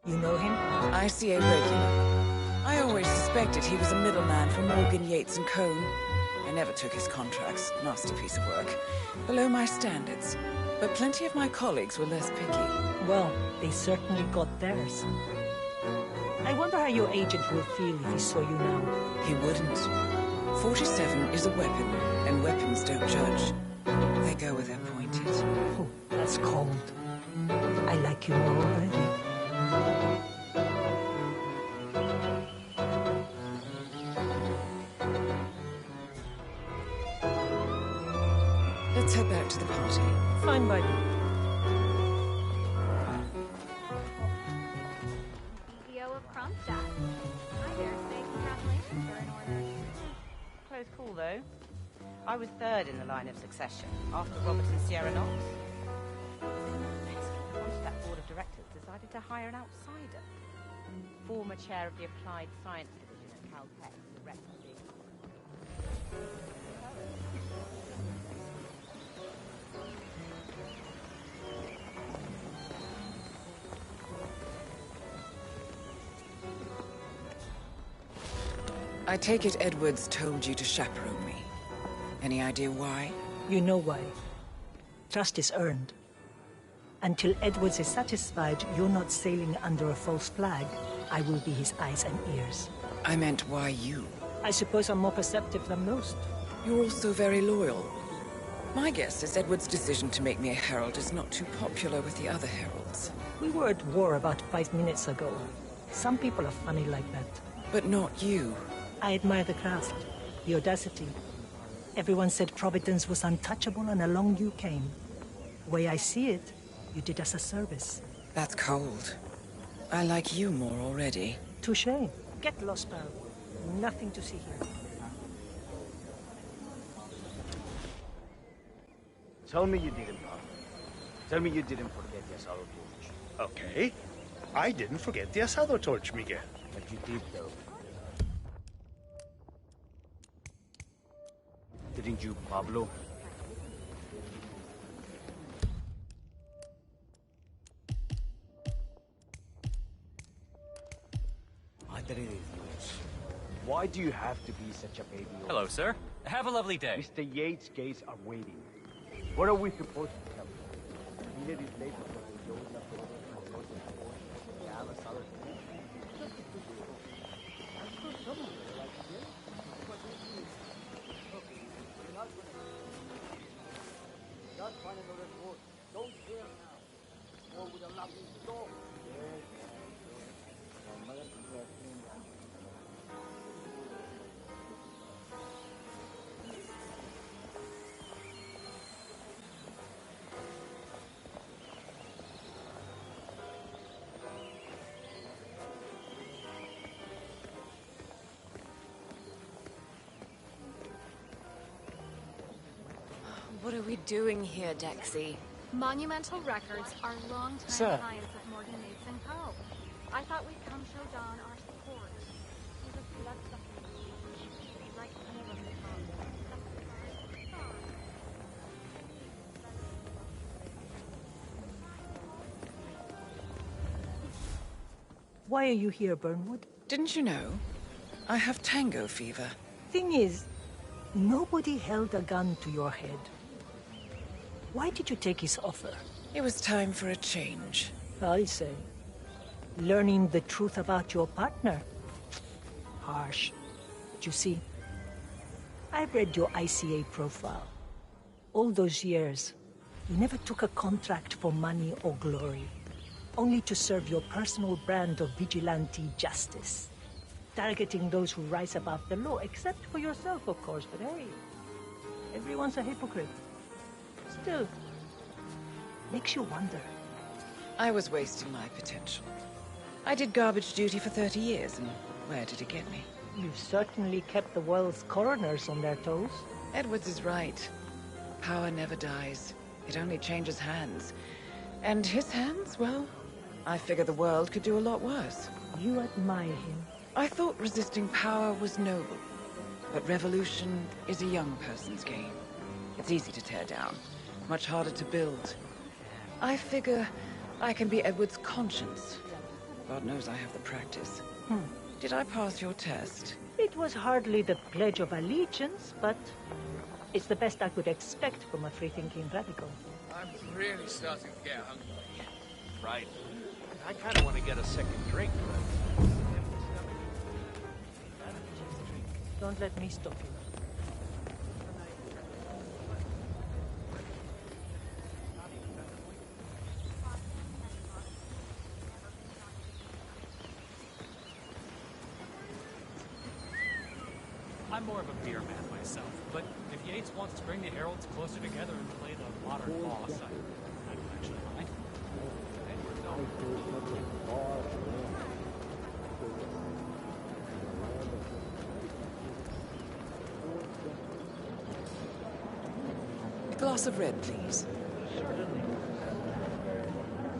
You know him? ICA regular. I always suspected he was a middleman for Morgan, Yates and Cohn. I never took his contracts. Nasty piece of work. Below my standards. But plenty of my colleagues were less picky. Well, they certainly got theirs. I wonder how your agent will feel if he saw you now. He wouldn't. 47 is a weapon, and weapons don't judge. They go where they're pointed. Oh, that's cold. I like you more already. Let's head back to the party. Fine by me. CEO of Kronstadt. I dare say congratulations are in order. Close call, though. I was third in the line of succession, after Robert and Sierra Knox. The Kronstadt Board of Directors decided to hire an outsider. Former chair of the Applied Science Division at Caltech, the Rex being... I take it Edwards told you to chaperone me. Any idea why? You know why. Trust is earned. Until Edwards is satisfied you're not sailing under a false flag, I will be his eyes and ears. I meant why you? I suppose I'm more perceptive than most. You're also very loyal. My guess is Edwards' decision to make me a herald is not too popular with the other heralds. We were at war about 5 minutes ago. Some people are funny like that. But not you. I admire the craft, the audacity. Everyone said Providence was untouchable and along you came. The way I see it, you did us a service. That's cold. I like you more already. Touché. Get lost, pal. Nothing to see here. Tell me you didn't, Pop. Tell me you didn't forget the asado torch. Okay. I didn't forget the asado torch, Miguel. But you did, though. Didn't you, Pablo? Why do you have to be such a baby? Hello, sir. Have a lovely day. Mr. Yates' gays are waiting. What are we supposed to tell them? Needed is late because they don't have to Just find another door. Don't care now. Or with a lovely door. What are we doing here, Dexy? Monumental Records are longtime Sir. clients of Morgan Yates & Co. I thought we'd come show Don our support. He's a bloodsucker. He'd like more of the top. Why are you here, Burnwood? Didn't you know? I have tango fever. Thing is, nobody held a gun to your head. Why did you take his offer? It was time for a change. I say. Learning the truth about your partner. Harsh. But you see, I've read your ICA profile. All those years, you never took a contract for money or glory. Only to serve your personal brand of vigilante justice. Targeting those who rise above the law, except for yourself, of course, but hey, everyone's a hypocrite. Still, makes you wonder. I was wasting my potential. I did garbage duty for 30 years, and where did it get me? You've certainly kept the world's coroners on their toes. Edwards is right. Power never dies. It only changes hands. And his hands, well, I figure the world could do a lot worse. You admire him. I thought resisting power was noble. But revolution is a young person's game. It's easy to tear down, much harder to build. I figure I can be Edward's conscience. God knows I have the practice. Did I pass your test? It was hardly the Pledge of Allegiance, but it's the best I could expect from a free-thinking radical. I'm really starting to get hungry. Right. I kind of want to get a second drink. Don't let me stop you. I'm more of a beer man myself, but if Yates wants to bring the Heralds closer together and play the modern boss, I don't actually mind. A glass of red, please. Certainly.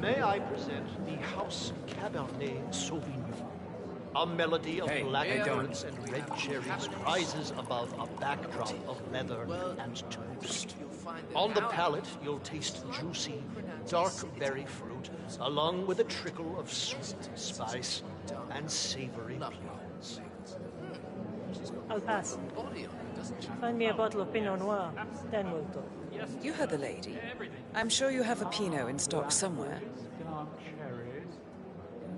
May I present the House Cabernet Sauvignon? A melody of blackbirds and red cherries rises above a backdrop of leather and toast. On the palate, you'll taste juicy, dark berry fruit, along with a trickle of sweet spice and savory plums. I'll pass. Find me a bottle of Pinot Noir, then we'll talk. You heard the lady. I'm sure you have a Pinot in stock somewhere. Dark cherries.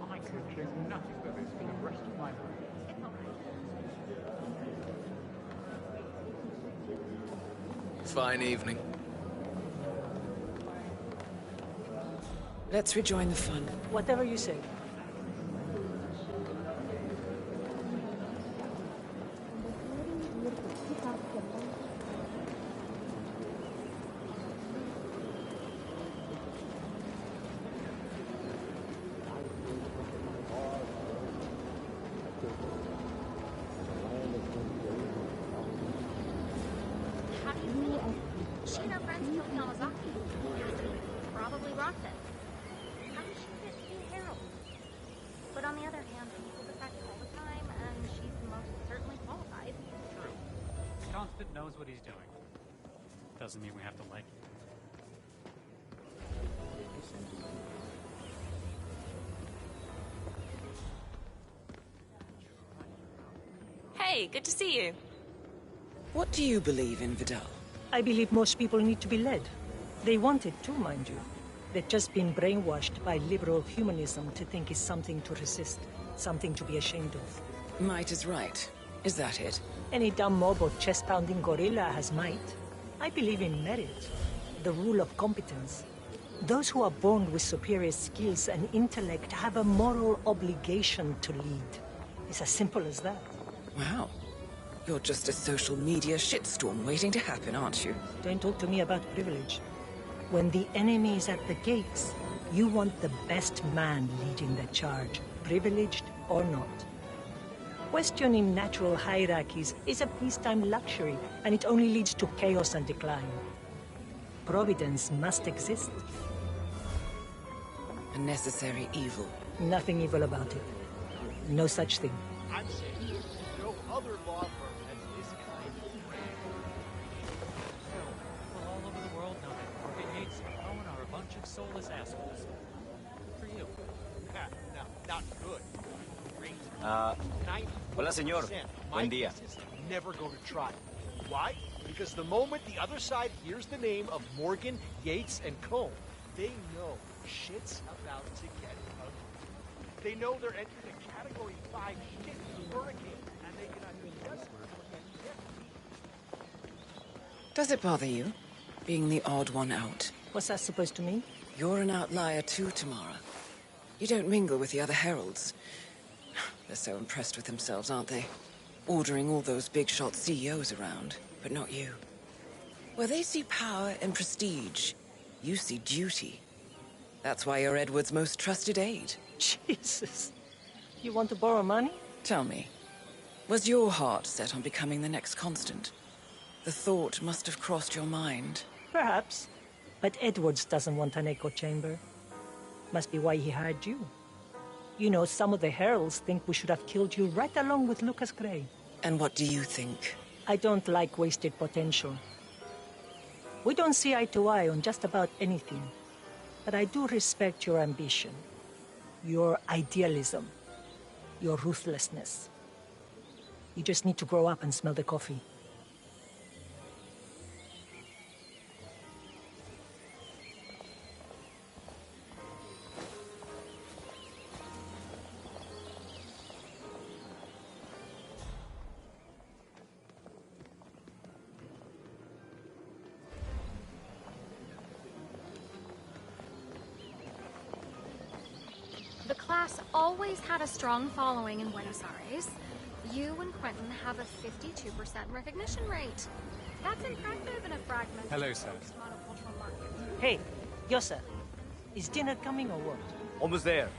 I could drink nothing but this for the rest of my life. Fine evening. Let's rejoin the fun. Whatever you say. How do you feel? She and her friends killed Yamazaki. Probably rocked it. How does she fit to be a herald? But on the other hand, people defect all the time, and she's most certainly qualified. True. Constant knows what he's doing. Doesn't mean we have to like it. Hey, good to see you. What do you believe in, Vidal? I believe most people need to be led. They want it too, mind you. They've just been brainwashed by liberal humanism to think it's something to resist, something to be ashamed of. Might is right. Is that it? Any dumb mob or chest-pounding gorilla has might. I believe in merit, the rule of competence. Those who are born with superior skills and intellect have a moral obligation to lead. It's as simple as that. Wow. You're just a social media shitstorm waiting to happen, aren't you? Don't talk to me about privilege. When the enemy is at the gates, you want the best man leading the charge, privileged or not. Questioning natural hierarchies is a peacetime luxury, and it only leads to chaos and decline. Providence must exist. A necessary evil. Nothing evil about it. No such thing. I'm saying no other law firm has this kind of training. Well, all over the world now that Morgan Yates and Cohen are a bunch of soulless assholes. Good for you. No, not good. Great. Hola, señor. Buen día. Never go to trial. Why? Because the moment the other side hears the name of Morgan, Yates, and Cohn, they know shit's about to get ugly. They know they're entering a Category 5 shit hurricane, and they cannot be desperate and get Does it bother you, being the odd one out? What's that supposed to mean? You're an outlier too, Tamara. You don't mingle with the other heralds. They're so impressed with themselves, aren't they? Ordering all those big-shot CEOs around, but not you. Where they see power and prestige, you see duty. That's why you're Edward's most trusted aide. Jesus. You want to borrow money? Tell me, was your heart set on becoming the next Constant? The thought must have crossed your mind. Perhaps. But Edwards doesn't want an echo chamber. Must be why he hired you. You know, some of the heralds think we should have killed you right along with Lucas Gray. And what do you think? I don't like wasted potential. We don't see eye to eye on just about anything. But I do respect your ambition, your idealism, your ruthlessness. You just need to grow up and smell the coffee. The class always had a strong following in Buenos Aires. You and Quentin have a 52% recognition rate. That's impressive in a fragmented Hello, sir. monocultural market. Hey, Yosa, is dinner coming or what? Almost there.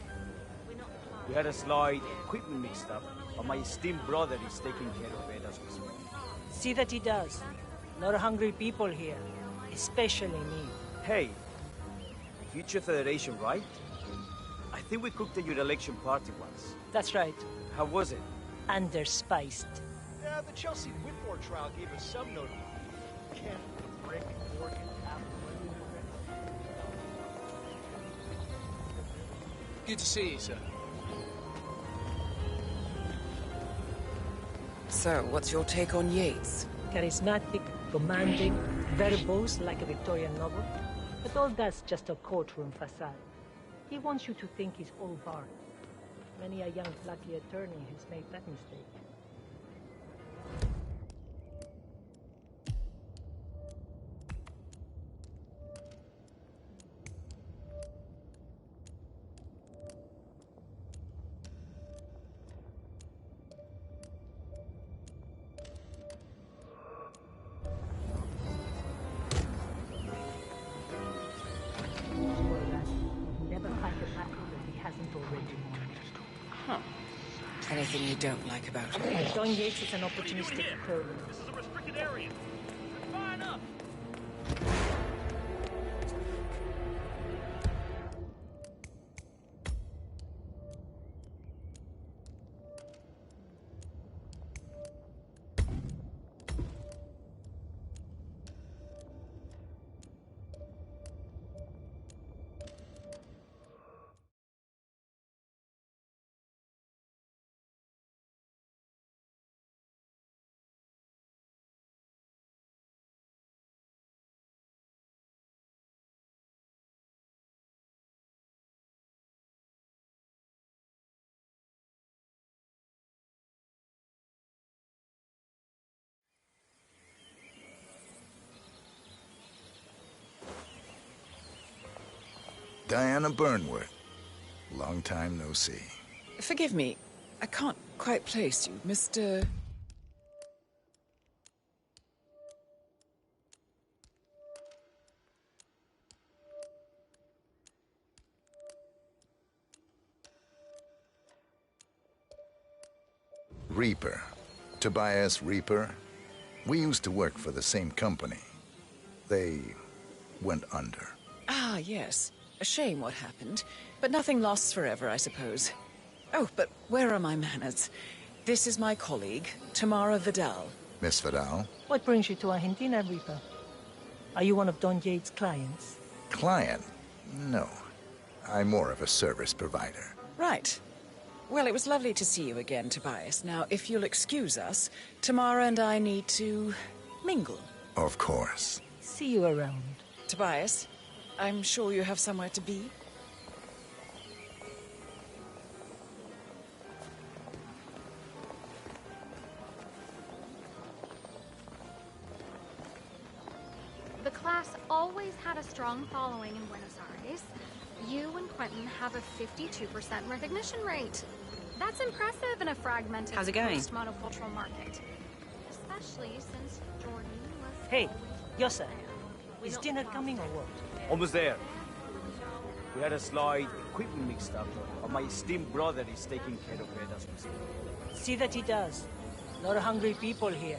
We had a slight equipment mixed up, but my esteemed brother is taking care of it as we speak. See that he does. A lot of hungry people here, especially me. Hey, future Federation, right? I think we cooked at your election party once. That's right. How was it? Underspiced. Yeah, the Chelsea Whitmore trial gave us some notoriety. Can't break Morgan Good to see you, sir. So, what's your take on Yates? Charismatic, commanding, verbose like a Victorian novel. But all that's just a courtroom facade. He wants you to think he's all barred. Many a young, plucky attorney has made that mistake. Anything you don't like about him? Don Yates is an opportunistic terrorist. This is a restricted area. Fine up. Diana Burnworth. Long time no see. Forgive me, I can't quite place you, Mr. Reaper. Tobias Reaper. We used to work for the same company. They went under. Ah, yes. A shame what happened. But nothing lasts forever, I suppose. Oh, but where are my manners? This is my colleague, Tamara Vidal. Miss Vidal? What brings you to Argentina, Reaper? Are you one of Don Yates' clients? Client? No. I'm more of a service provider. Right. Well, it was lovely to see you again, Tobias. Now, if you'll excuse us, Tamara and I need to mingle. Of course. See you around. Tobias, I'm sure you have somewhere to be. The class always had a strong following in Buenos Aires. You and Quentin have a 52% recognition rate. That's impressive in a fragmented post-monocultural market. Especially since Jordan was... Hey, Yosa, is dinner coming or what? Almost there. We had a slight equipment mixed up, but my esteemed brother is taking care of it as we speak. See that he does. A lot of hungry people here,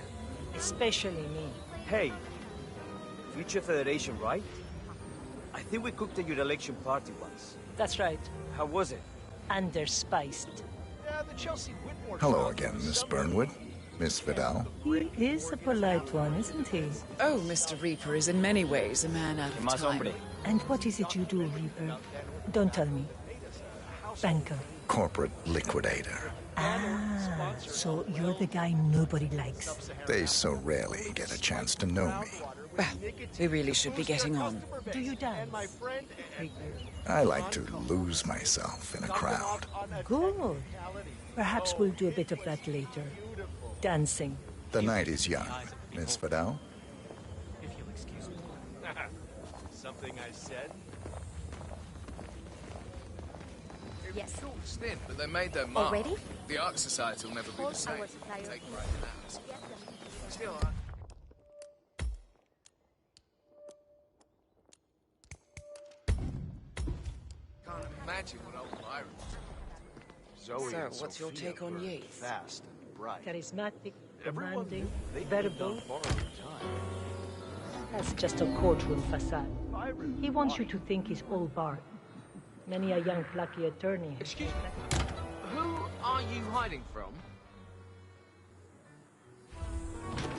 especially me. Hey, Future Federation, right? I think we cooked at your election party once. That's right. How was it? Underspiced. Yeah, the Chelsea Whitmore Hello again, Miss Burnwood. Miss Vidal. He is a polite one, isn't he? Oh, Mr. Reaper is in many ways a man out of time. And what is it you do, Reaper? Don't tell me. Banker. Corporate liquidator. Ah, so you're the guy nobody likes. They so rarely get a chance to know me. Well, we really should be getting on. Do you dance? I like to lose myself in a crowd. Good. Perhaps we'll do a bit of that later. Dancing. The night is young, Miss Vidal. If you'll excuse me. Something I said? Yes. Short stint, but they made their mark. Already? The Ark Society will never be the same. Take right now. Still, can't imagine what old Byron was. Zoe So, and what's your Sophia take on were Yates? Fast and bright. Charismatic, Everyone demanding, knew they verbal. could not borrow time. That's just a courtroom facade. He wants you to think he's all bark. Many a young plucky attorney. Excuse me. Who are you hiding from?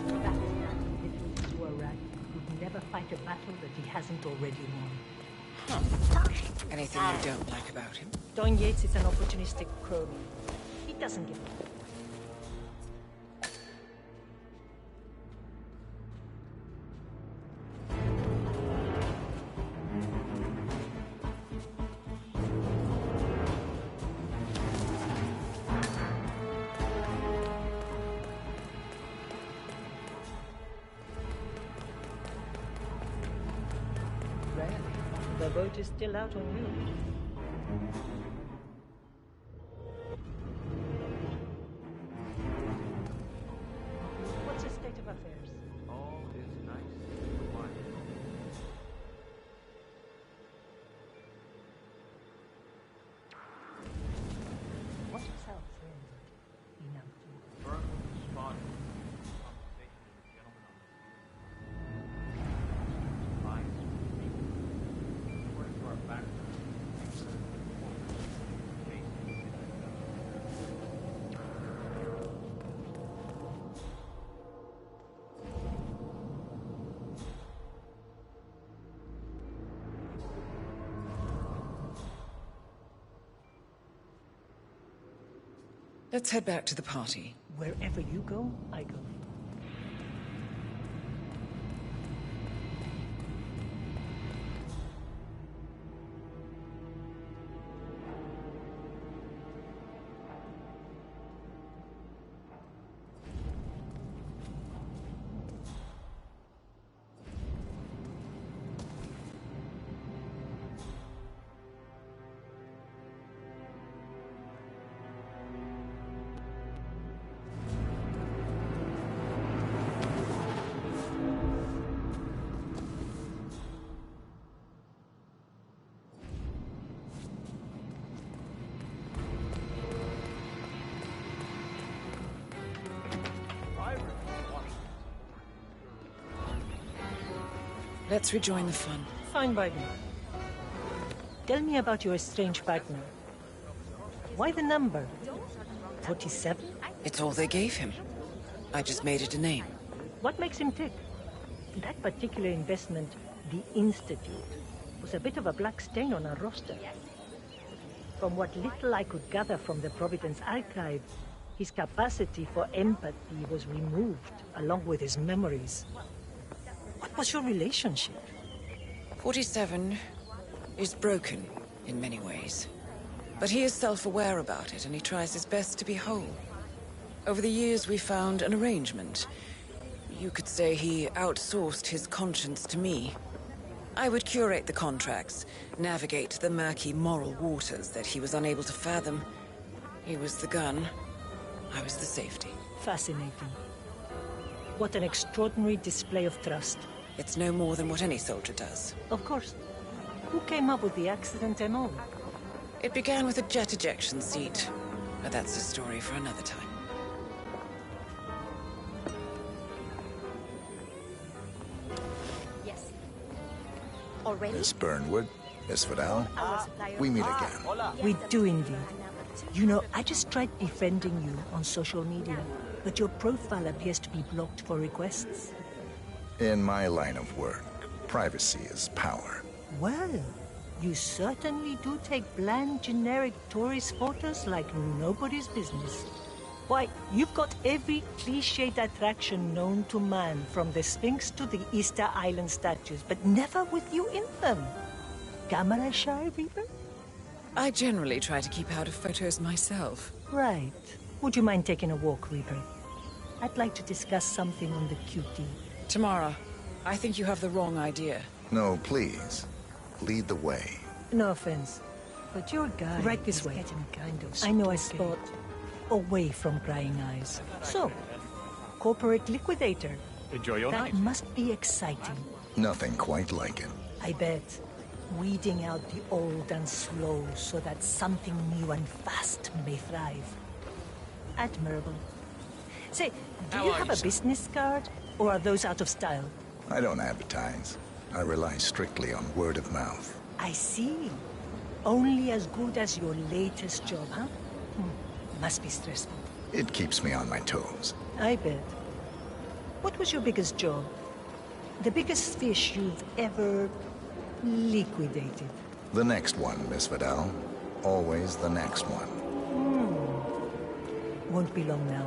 That man, little to a rat, would never fight a battle that he hasn't already won. Anything you don't like about him? Don Yates is an opportunistic crony. He doesn't give a... The vote is still out on you. What's the state of affairs? All is nice. What is our friend been up to? Burn spot. Conversation with a gentleman on the street. According to our background, Let's head back to the party. Wherever you go, I go. Let's rejoin the fun. Fine by me. Tell me about your estranged partner. Why the number? 47? It's all they gave him. I just made it a name. What makes him tick? That particular investment, the Institute, was a bit of a black stain on our roster. From what little I could gather from the Providence archive, his capacity for empathy was removed, along with his memories. What was your relationship? 47 is broken in many ways. But he is self-aware about it, and he tries his best to be whole. Over the years, we found an arrangement. You could say he outsourced his conscience to me. I would curate the contracts, navigate the murky moral waters that he was unable to fathom. He was the gun, I was the safety. Fascinating. What an extraordinary display of trust. It's no more than what any soldier does. Of course. Who came up with the accident and all? It began with a jet ejection seat, but that's a story for another time. Yes. Already? Miss Burnwood, Miss Vidal, we meet again. We do indeed. You know, I just tried befriending you on social media, but your profile appears to be blocked for requests. In my line of work, privacy is power. Well, you certainly do take bland, generic tourist photos like nobody's business. Why, you've got every cliched attraction known to man, from the Sphinx to the Easter Island statues, but never with you in them. Camera shy, Reaper? I generally try to keep out of photos myself. Right. Would you mind taking a walk, Reaper? I'd like to discuss something on the QT. Tamara, I think you have the wrong idea. No, please. Lead the way. No offense, but your guy right this way. Getting kind of I know a spot away from prying eyes. So, corporate liquidator. Enjoy your night. That must be exciting. Nothing quite like it. I bet. Weeding out the old and slow so that something new and fast may thrive. Admirable. Say, do you have a business card, or are those out of style? I don't advertise. I rely strictly on word of mouth. I see. Only as good as your latest job, huh? Must be stressful. It keeps me on my toes. I bet. What was your biggest job? The biggest fish you've ever liquidated? The next one, Miss Vidal. Always the next one. Won't be long now.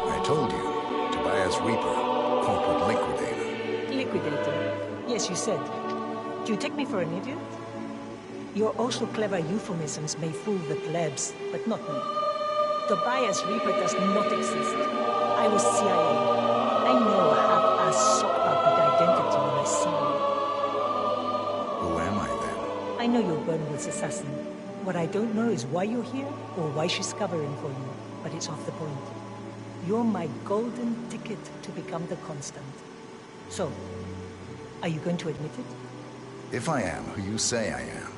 I told you. Tobias Reaper, corporate liquidator. Liquidator? Yes, you said. Do you take me for an idiot? Your also clever euphemisms may fool the plebs, but not me. Tobias Reaper does not exist. I was CIA. I know a half-assed sock puppet identity when I see you. Who am I then? I know you're Burnwood's assassin. What I don't know is why you're here, or why she's covering for you. But it's off the point. You're my golden ticket to become the constant. So, are you going to admit it? If I am who you say I am,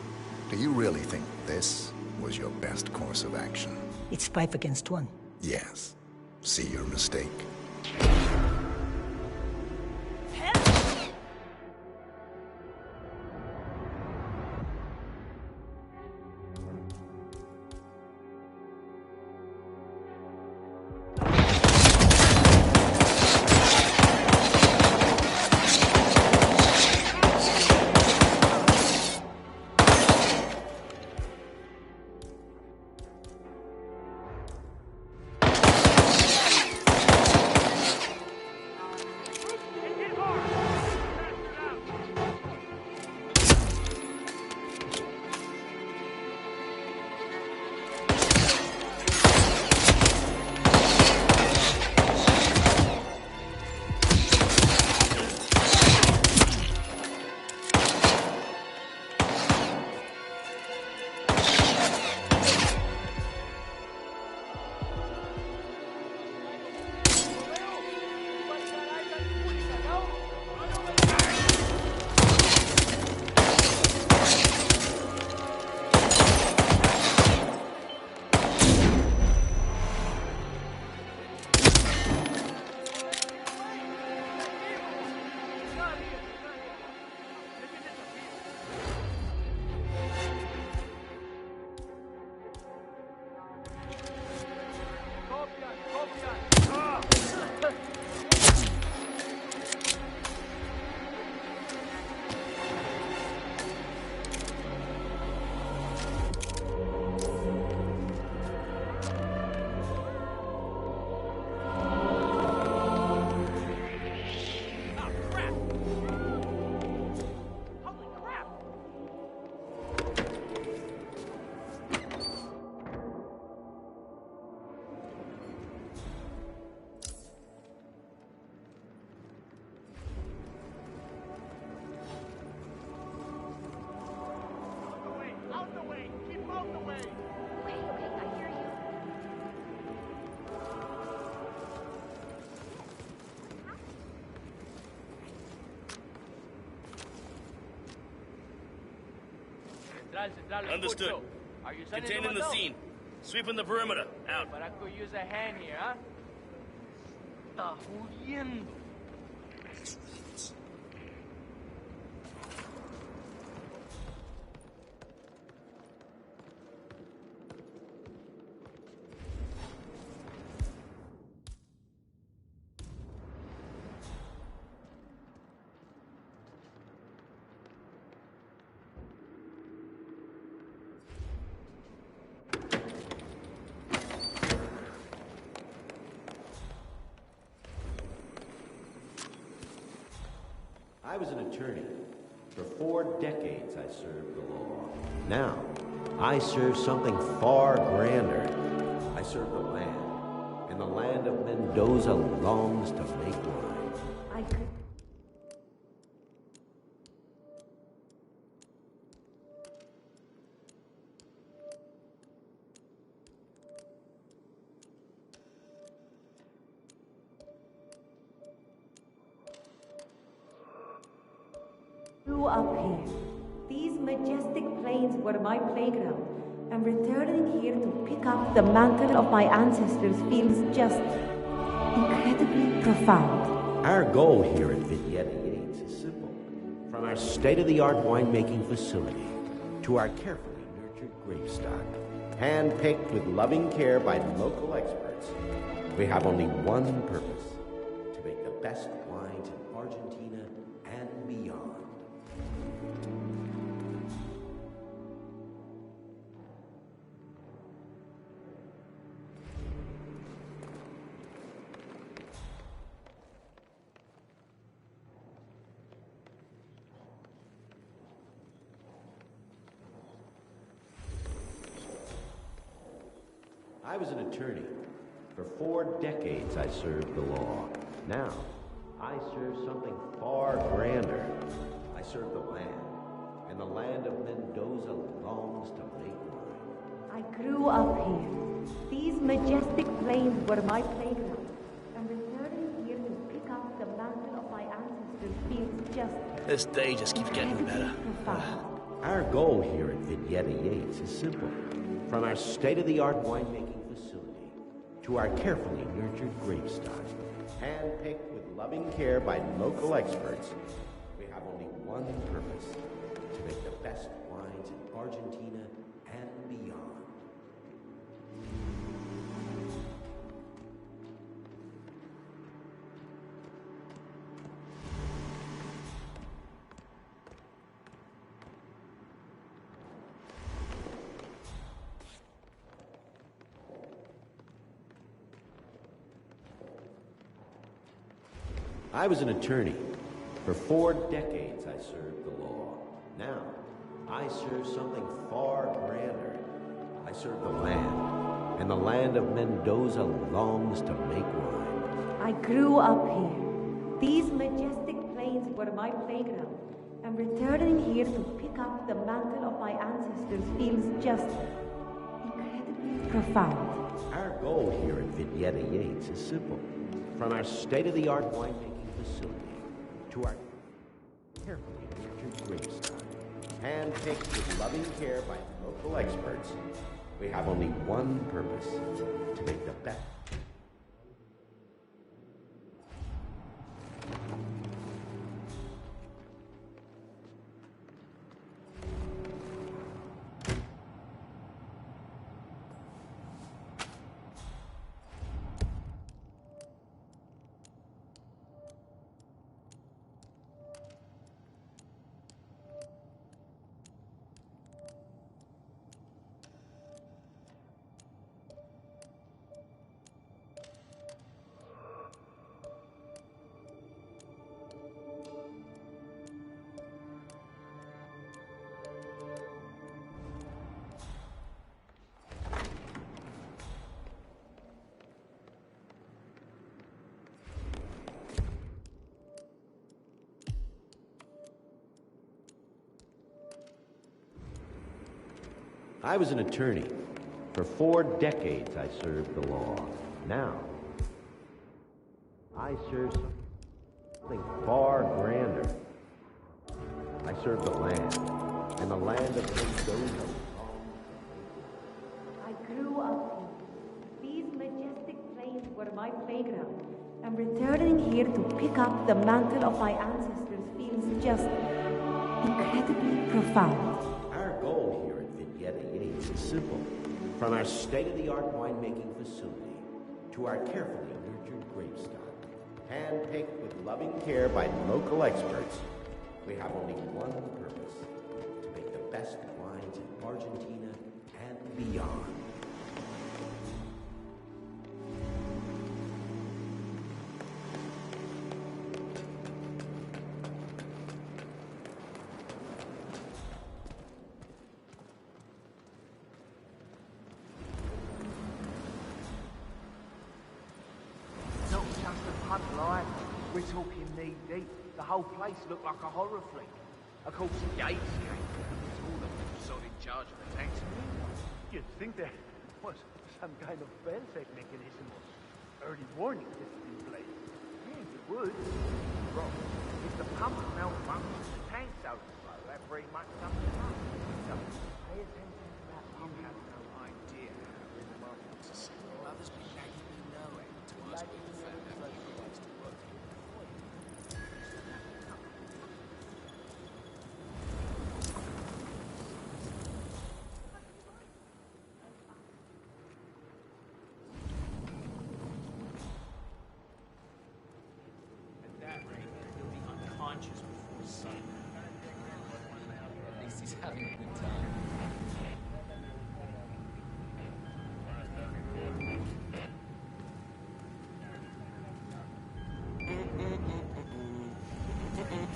do you really think this was your best course of action? It's 5 against 1. Yes. See your mistake. Understood. Containing the scene. Sweeping the perimeter. Out. But I could use a hand here, huh? Está jodiendo. I was an attorney. For 4 decades, I served the law. Now, I serve something far grander. I serve the land. And the land of Mendoza longs to make wine. I could... Up here. These majestic plains were my playground, and returning here to pick up the mantle of my ancestors feels just incredibly profound. Our goal here at Vignetta Yates is simple. From our state-of-the-art winemaking facility to our carefully nurtured grape stock, hand-picked with loving care by local experts, we have only one purpose: to make the best wines in Argentina and beyond. I was an attorney. For 4 decades, I served the law. Now, I serve something far grander. I serve the land. And the land of Mendoza longs to make wine. I grew up here. These majestic plains were my playground, and returning here to pick up the mantle of my ancestors feels just... This day just keeps getting better. Our goal here at Vignetta Yates is simple. From our state-of-the-art winemaking facility to our carefully nurtured grape stock, hand-picked with loving care by local experts, we have only one purpose: to make the best wines in Argentina and beyond. I was an attorney. For 4 decades, I served the law. Now, I serve something far grander. I serve the land, and the land of Mendoza longs to make wine. I grew up here. These majestic plains were my playground, and returning here to pick up the mantle of my ancestors feels just incredibly profound. Our goal here at Vignetta Yates is simple. From our state-of-the-art winemaking facility to our carefully nurtured grape stock, hand-picked with loving care by local experts, we have only one purpose: to make the best. I was an attorney. For 4 decades, I served the law. Now, I serve something far grander. I serve the land, and the land of those. I grew up here. These majestic plains were my playground, and returning here to pick up the mantle of my ancestors feels just incredibly profound. Our goal here at Vignetta Yates is simple. From our state-of-the-art winemaking facility to our carefully nurtured grapestock, hand-picked with loving care by local experts, we have only one purpose: to make the best wines in Argentina and beyond. Not just a pub life. We're talking knee deep. The whole place looked like a horror flick. Of course, Yates came. It's all a solid charge of attacks. You'd think there was some kind of fail-safe mechanism or early warning system in place. Yeah, you would. Wrong. If the pump malfunctions, the tanks overflow, that very much sums it up. So, pay attention to that pump. You have no idea how remarkable to see. Mother's been nagging me nowhere to ask me to find out if he likes to work. At that rate, he'll be unconscious before sun. At least he's having a good time.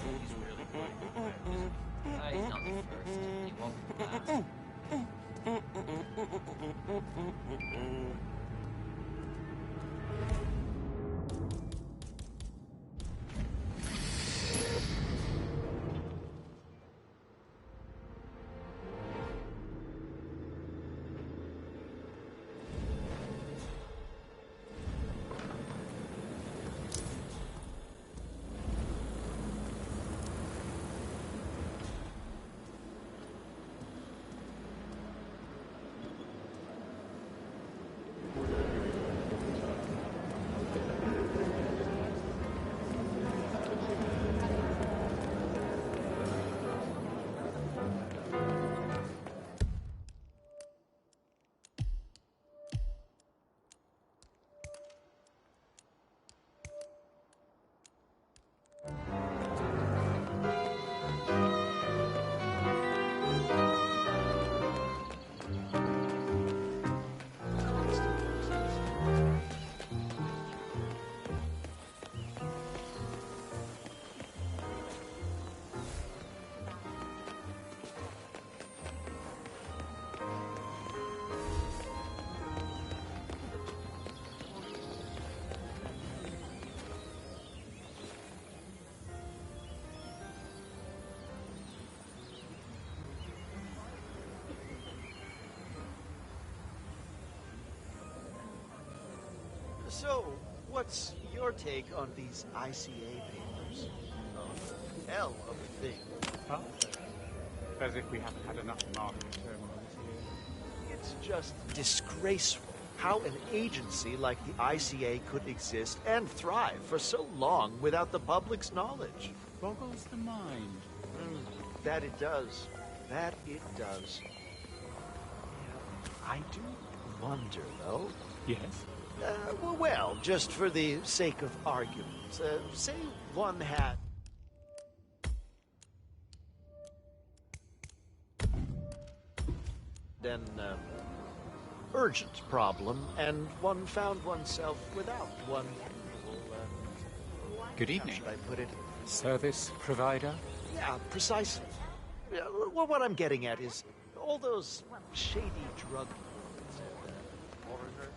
He's really good. He's not the first. He won't be the last. So, what's your take on these ICA papers? Oh, hell of a thing. Huh? As if we haven't had enough market turmoil this year. It's just disgraceful how an agency like the ICA could exist and thrive for so long without the public's knowledge. Boggles the mind. That it does. That it does. Yeah, I do wonder, though. Yes? Well, just for the sake of argument, say one had... an urgent problem, and one found oneself without one Good evening. How should I put it? Service provider? Yeah, precisely. Well, what I'm getting at is all those shady drug lords and foreigners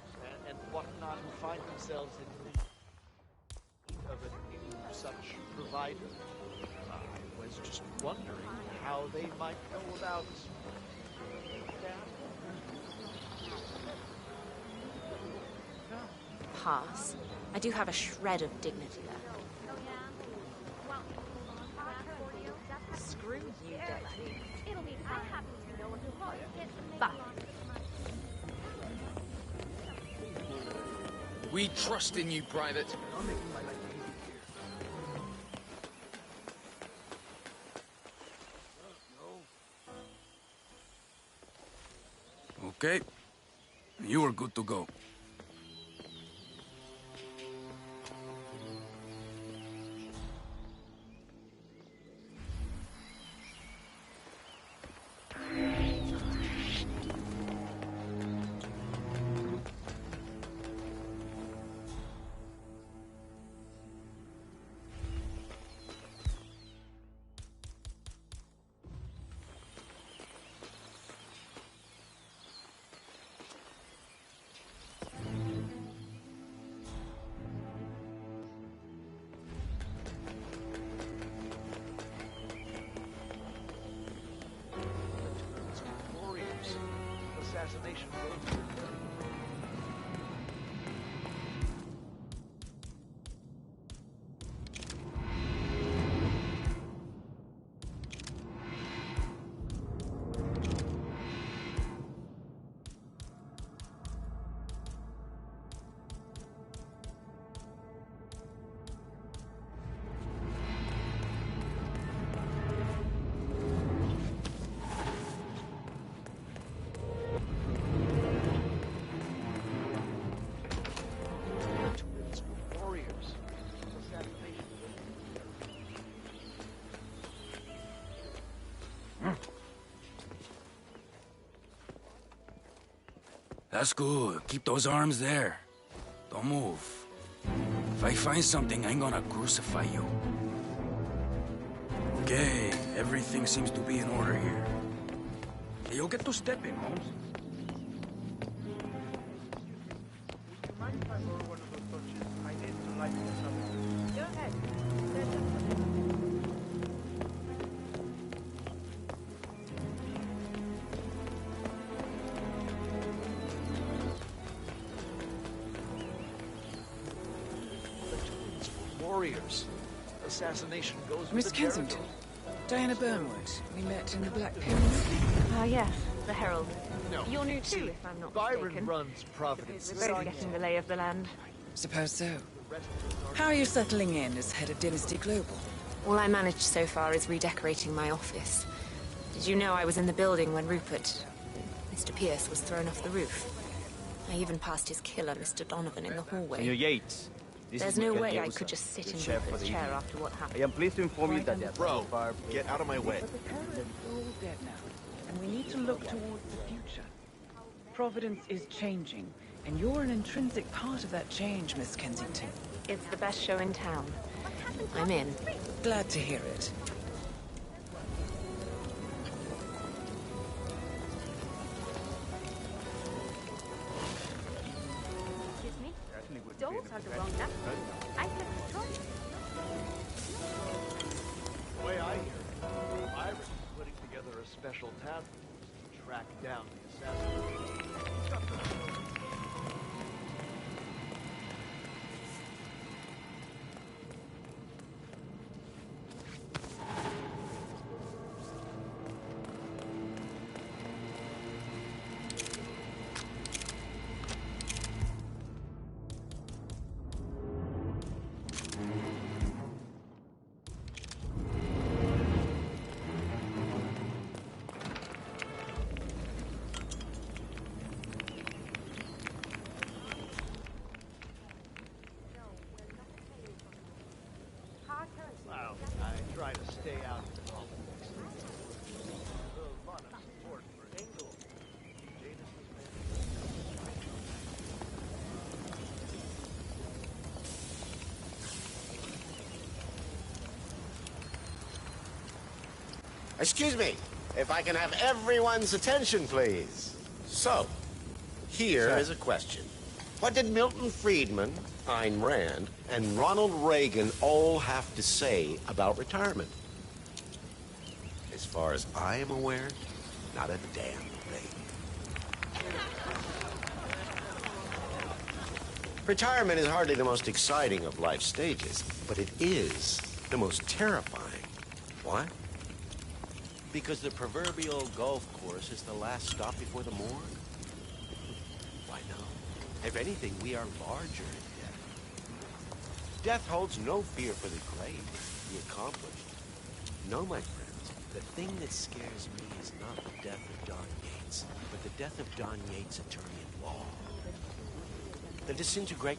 and whatnot who find themselves in need of a new such provider. I was just wondering how they might go about Pass. I do have a shred of dignity left. Screw you, Deputy. It'll be fine. I happen to know what to hold. But We trust in you, Private. Okay. You are good to go. Assassination. That's good. Keep those arms there. Don't move. If I find something, I'm gonna crucify you. Okay, everything seems to be in order here. Hey, you'll get to stepping, Holmes. Go ahead. Warriors. Assassination goes with Miss the Kensington. Diana Burnwood. We met in the Black Pyramid. ah, yes, the Herald. No. You're new too, if I'm not Byron mistaken. runs Providence. We're both getting the lay of the land. Suppose so. How are you settling in as head of Dynasty Global? All I managed so far is redecorating my office. Did you know I was in the building when Mr. Pierce was thrown off the roof? I even passed his killer, Mr. Donovan, in the hallway. Senor Yates, this There's is no Miguel way I Deusa, could just sit the in chair for Rupert's the chair evening. after what happened. I am pleased to inform you that the Bro, get out of my way. But the terrorists are all dead now, and we need to look towards the future. Providence is changing, and you're an intrinsic part of that change, Miss Kensington. It's the best show in town. I'm in. Glad to hear it. Excuse me? Those are the wrong numbers. I took control. The way I hear it, Byron is putting together a special task force to track down the assassin. Wow, I try to stay out of politics. A lot of support for Engel. Excuse me, if I can have everyone's attention, please. So, here is a question. What did Milton Friedman, Ayn Rand, and Ronald Reagan all have to say about retirement? As far as I am aware, not a damn thing. Retirement is hardly the most exciting of life stages, but it is the most terrifying. Why? Because the proverbial golf course is the last stop before the morgue? Why no. If anything, we are larger in death. Death holds no fear for the grave, the accomplished. No, my friends, the thing that scares me is not the death of Don Yates, but the death of Don Yates' attorney-at-law. The disintegrate...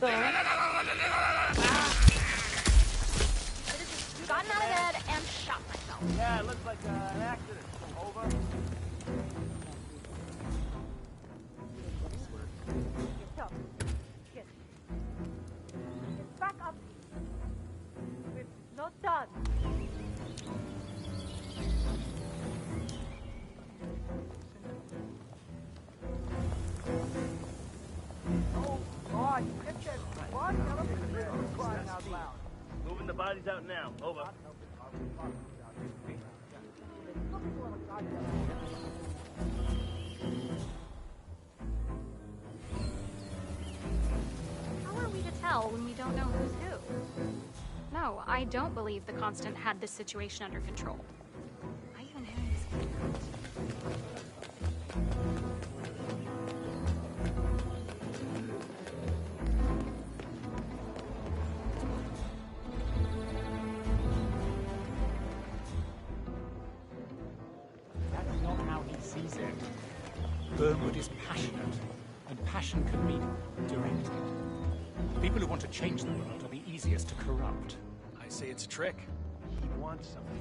Gotten out of bed and shot myself. Yeah, it looks like an accident. Over. Back up. We're not done. Oh, God, get that body out of the room, crying out loud. Moving the bodies out now. Over. How are we to tell when we don't know who's who? No, I don't believe the Constant had this situation under control. I even had his That's not how he sees it. Burnwood is passionate, and passion can mean directed. People who want to change the world are the easiest to corrupt. I say it's a trick. He wants something.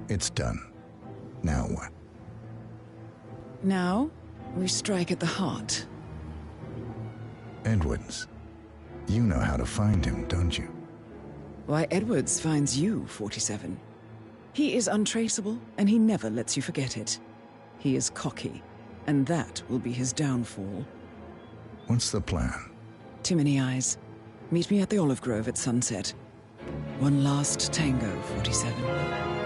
It's done. Now what? Now, we strike at the heart. Edwards. You know how to find him, don't you? Why, Edwards finds you, 47. He is untraceable, and he never lets you forget it. He is cocky, and that will be his downfall. What's the plan? Too many eyes. Meet me at the Olive Grove at sunset. One last tango, 47.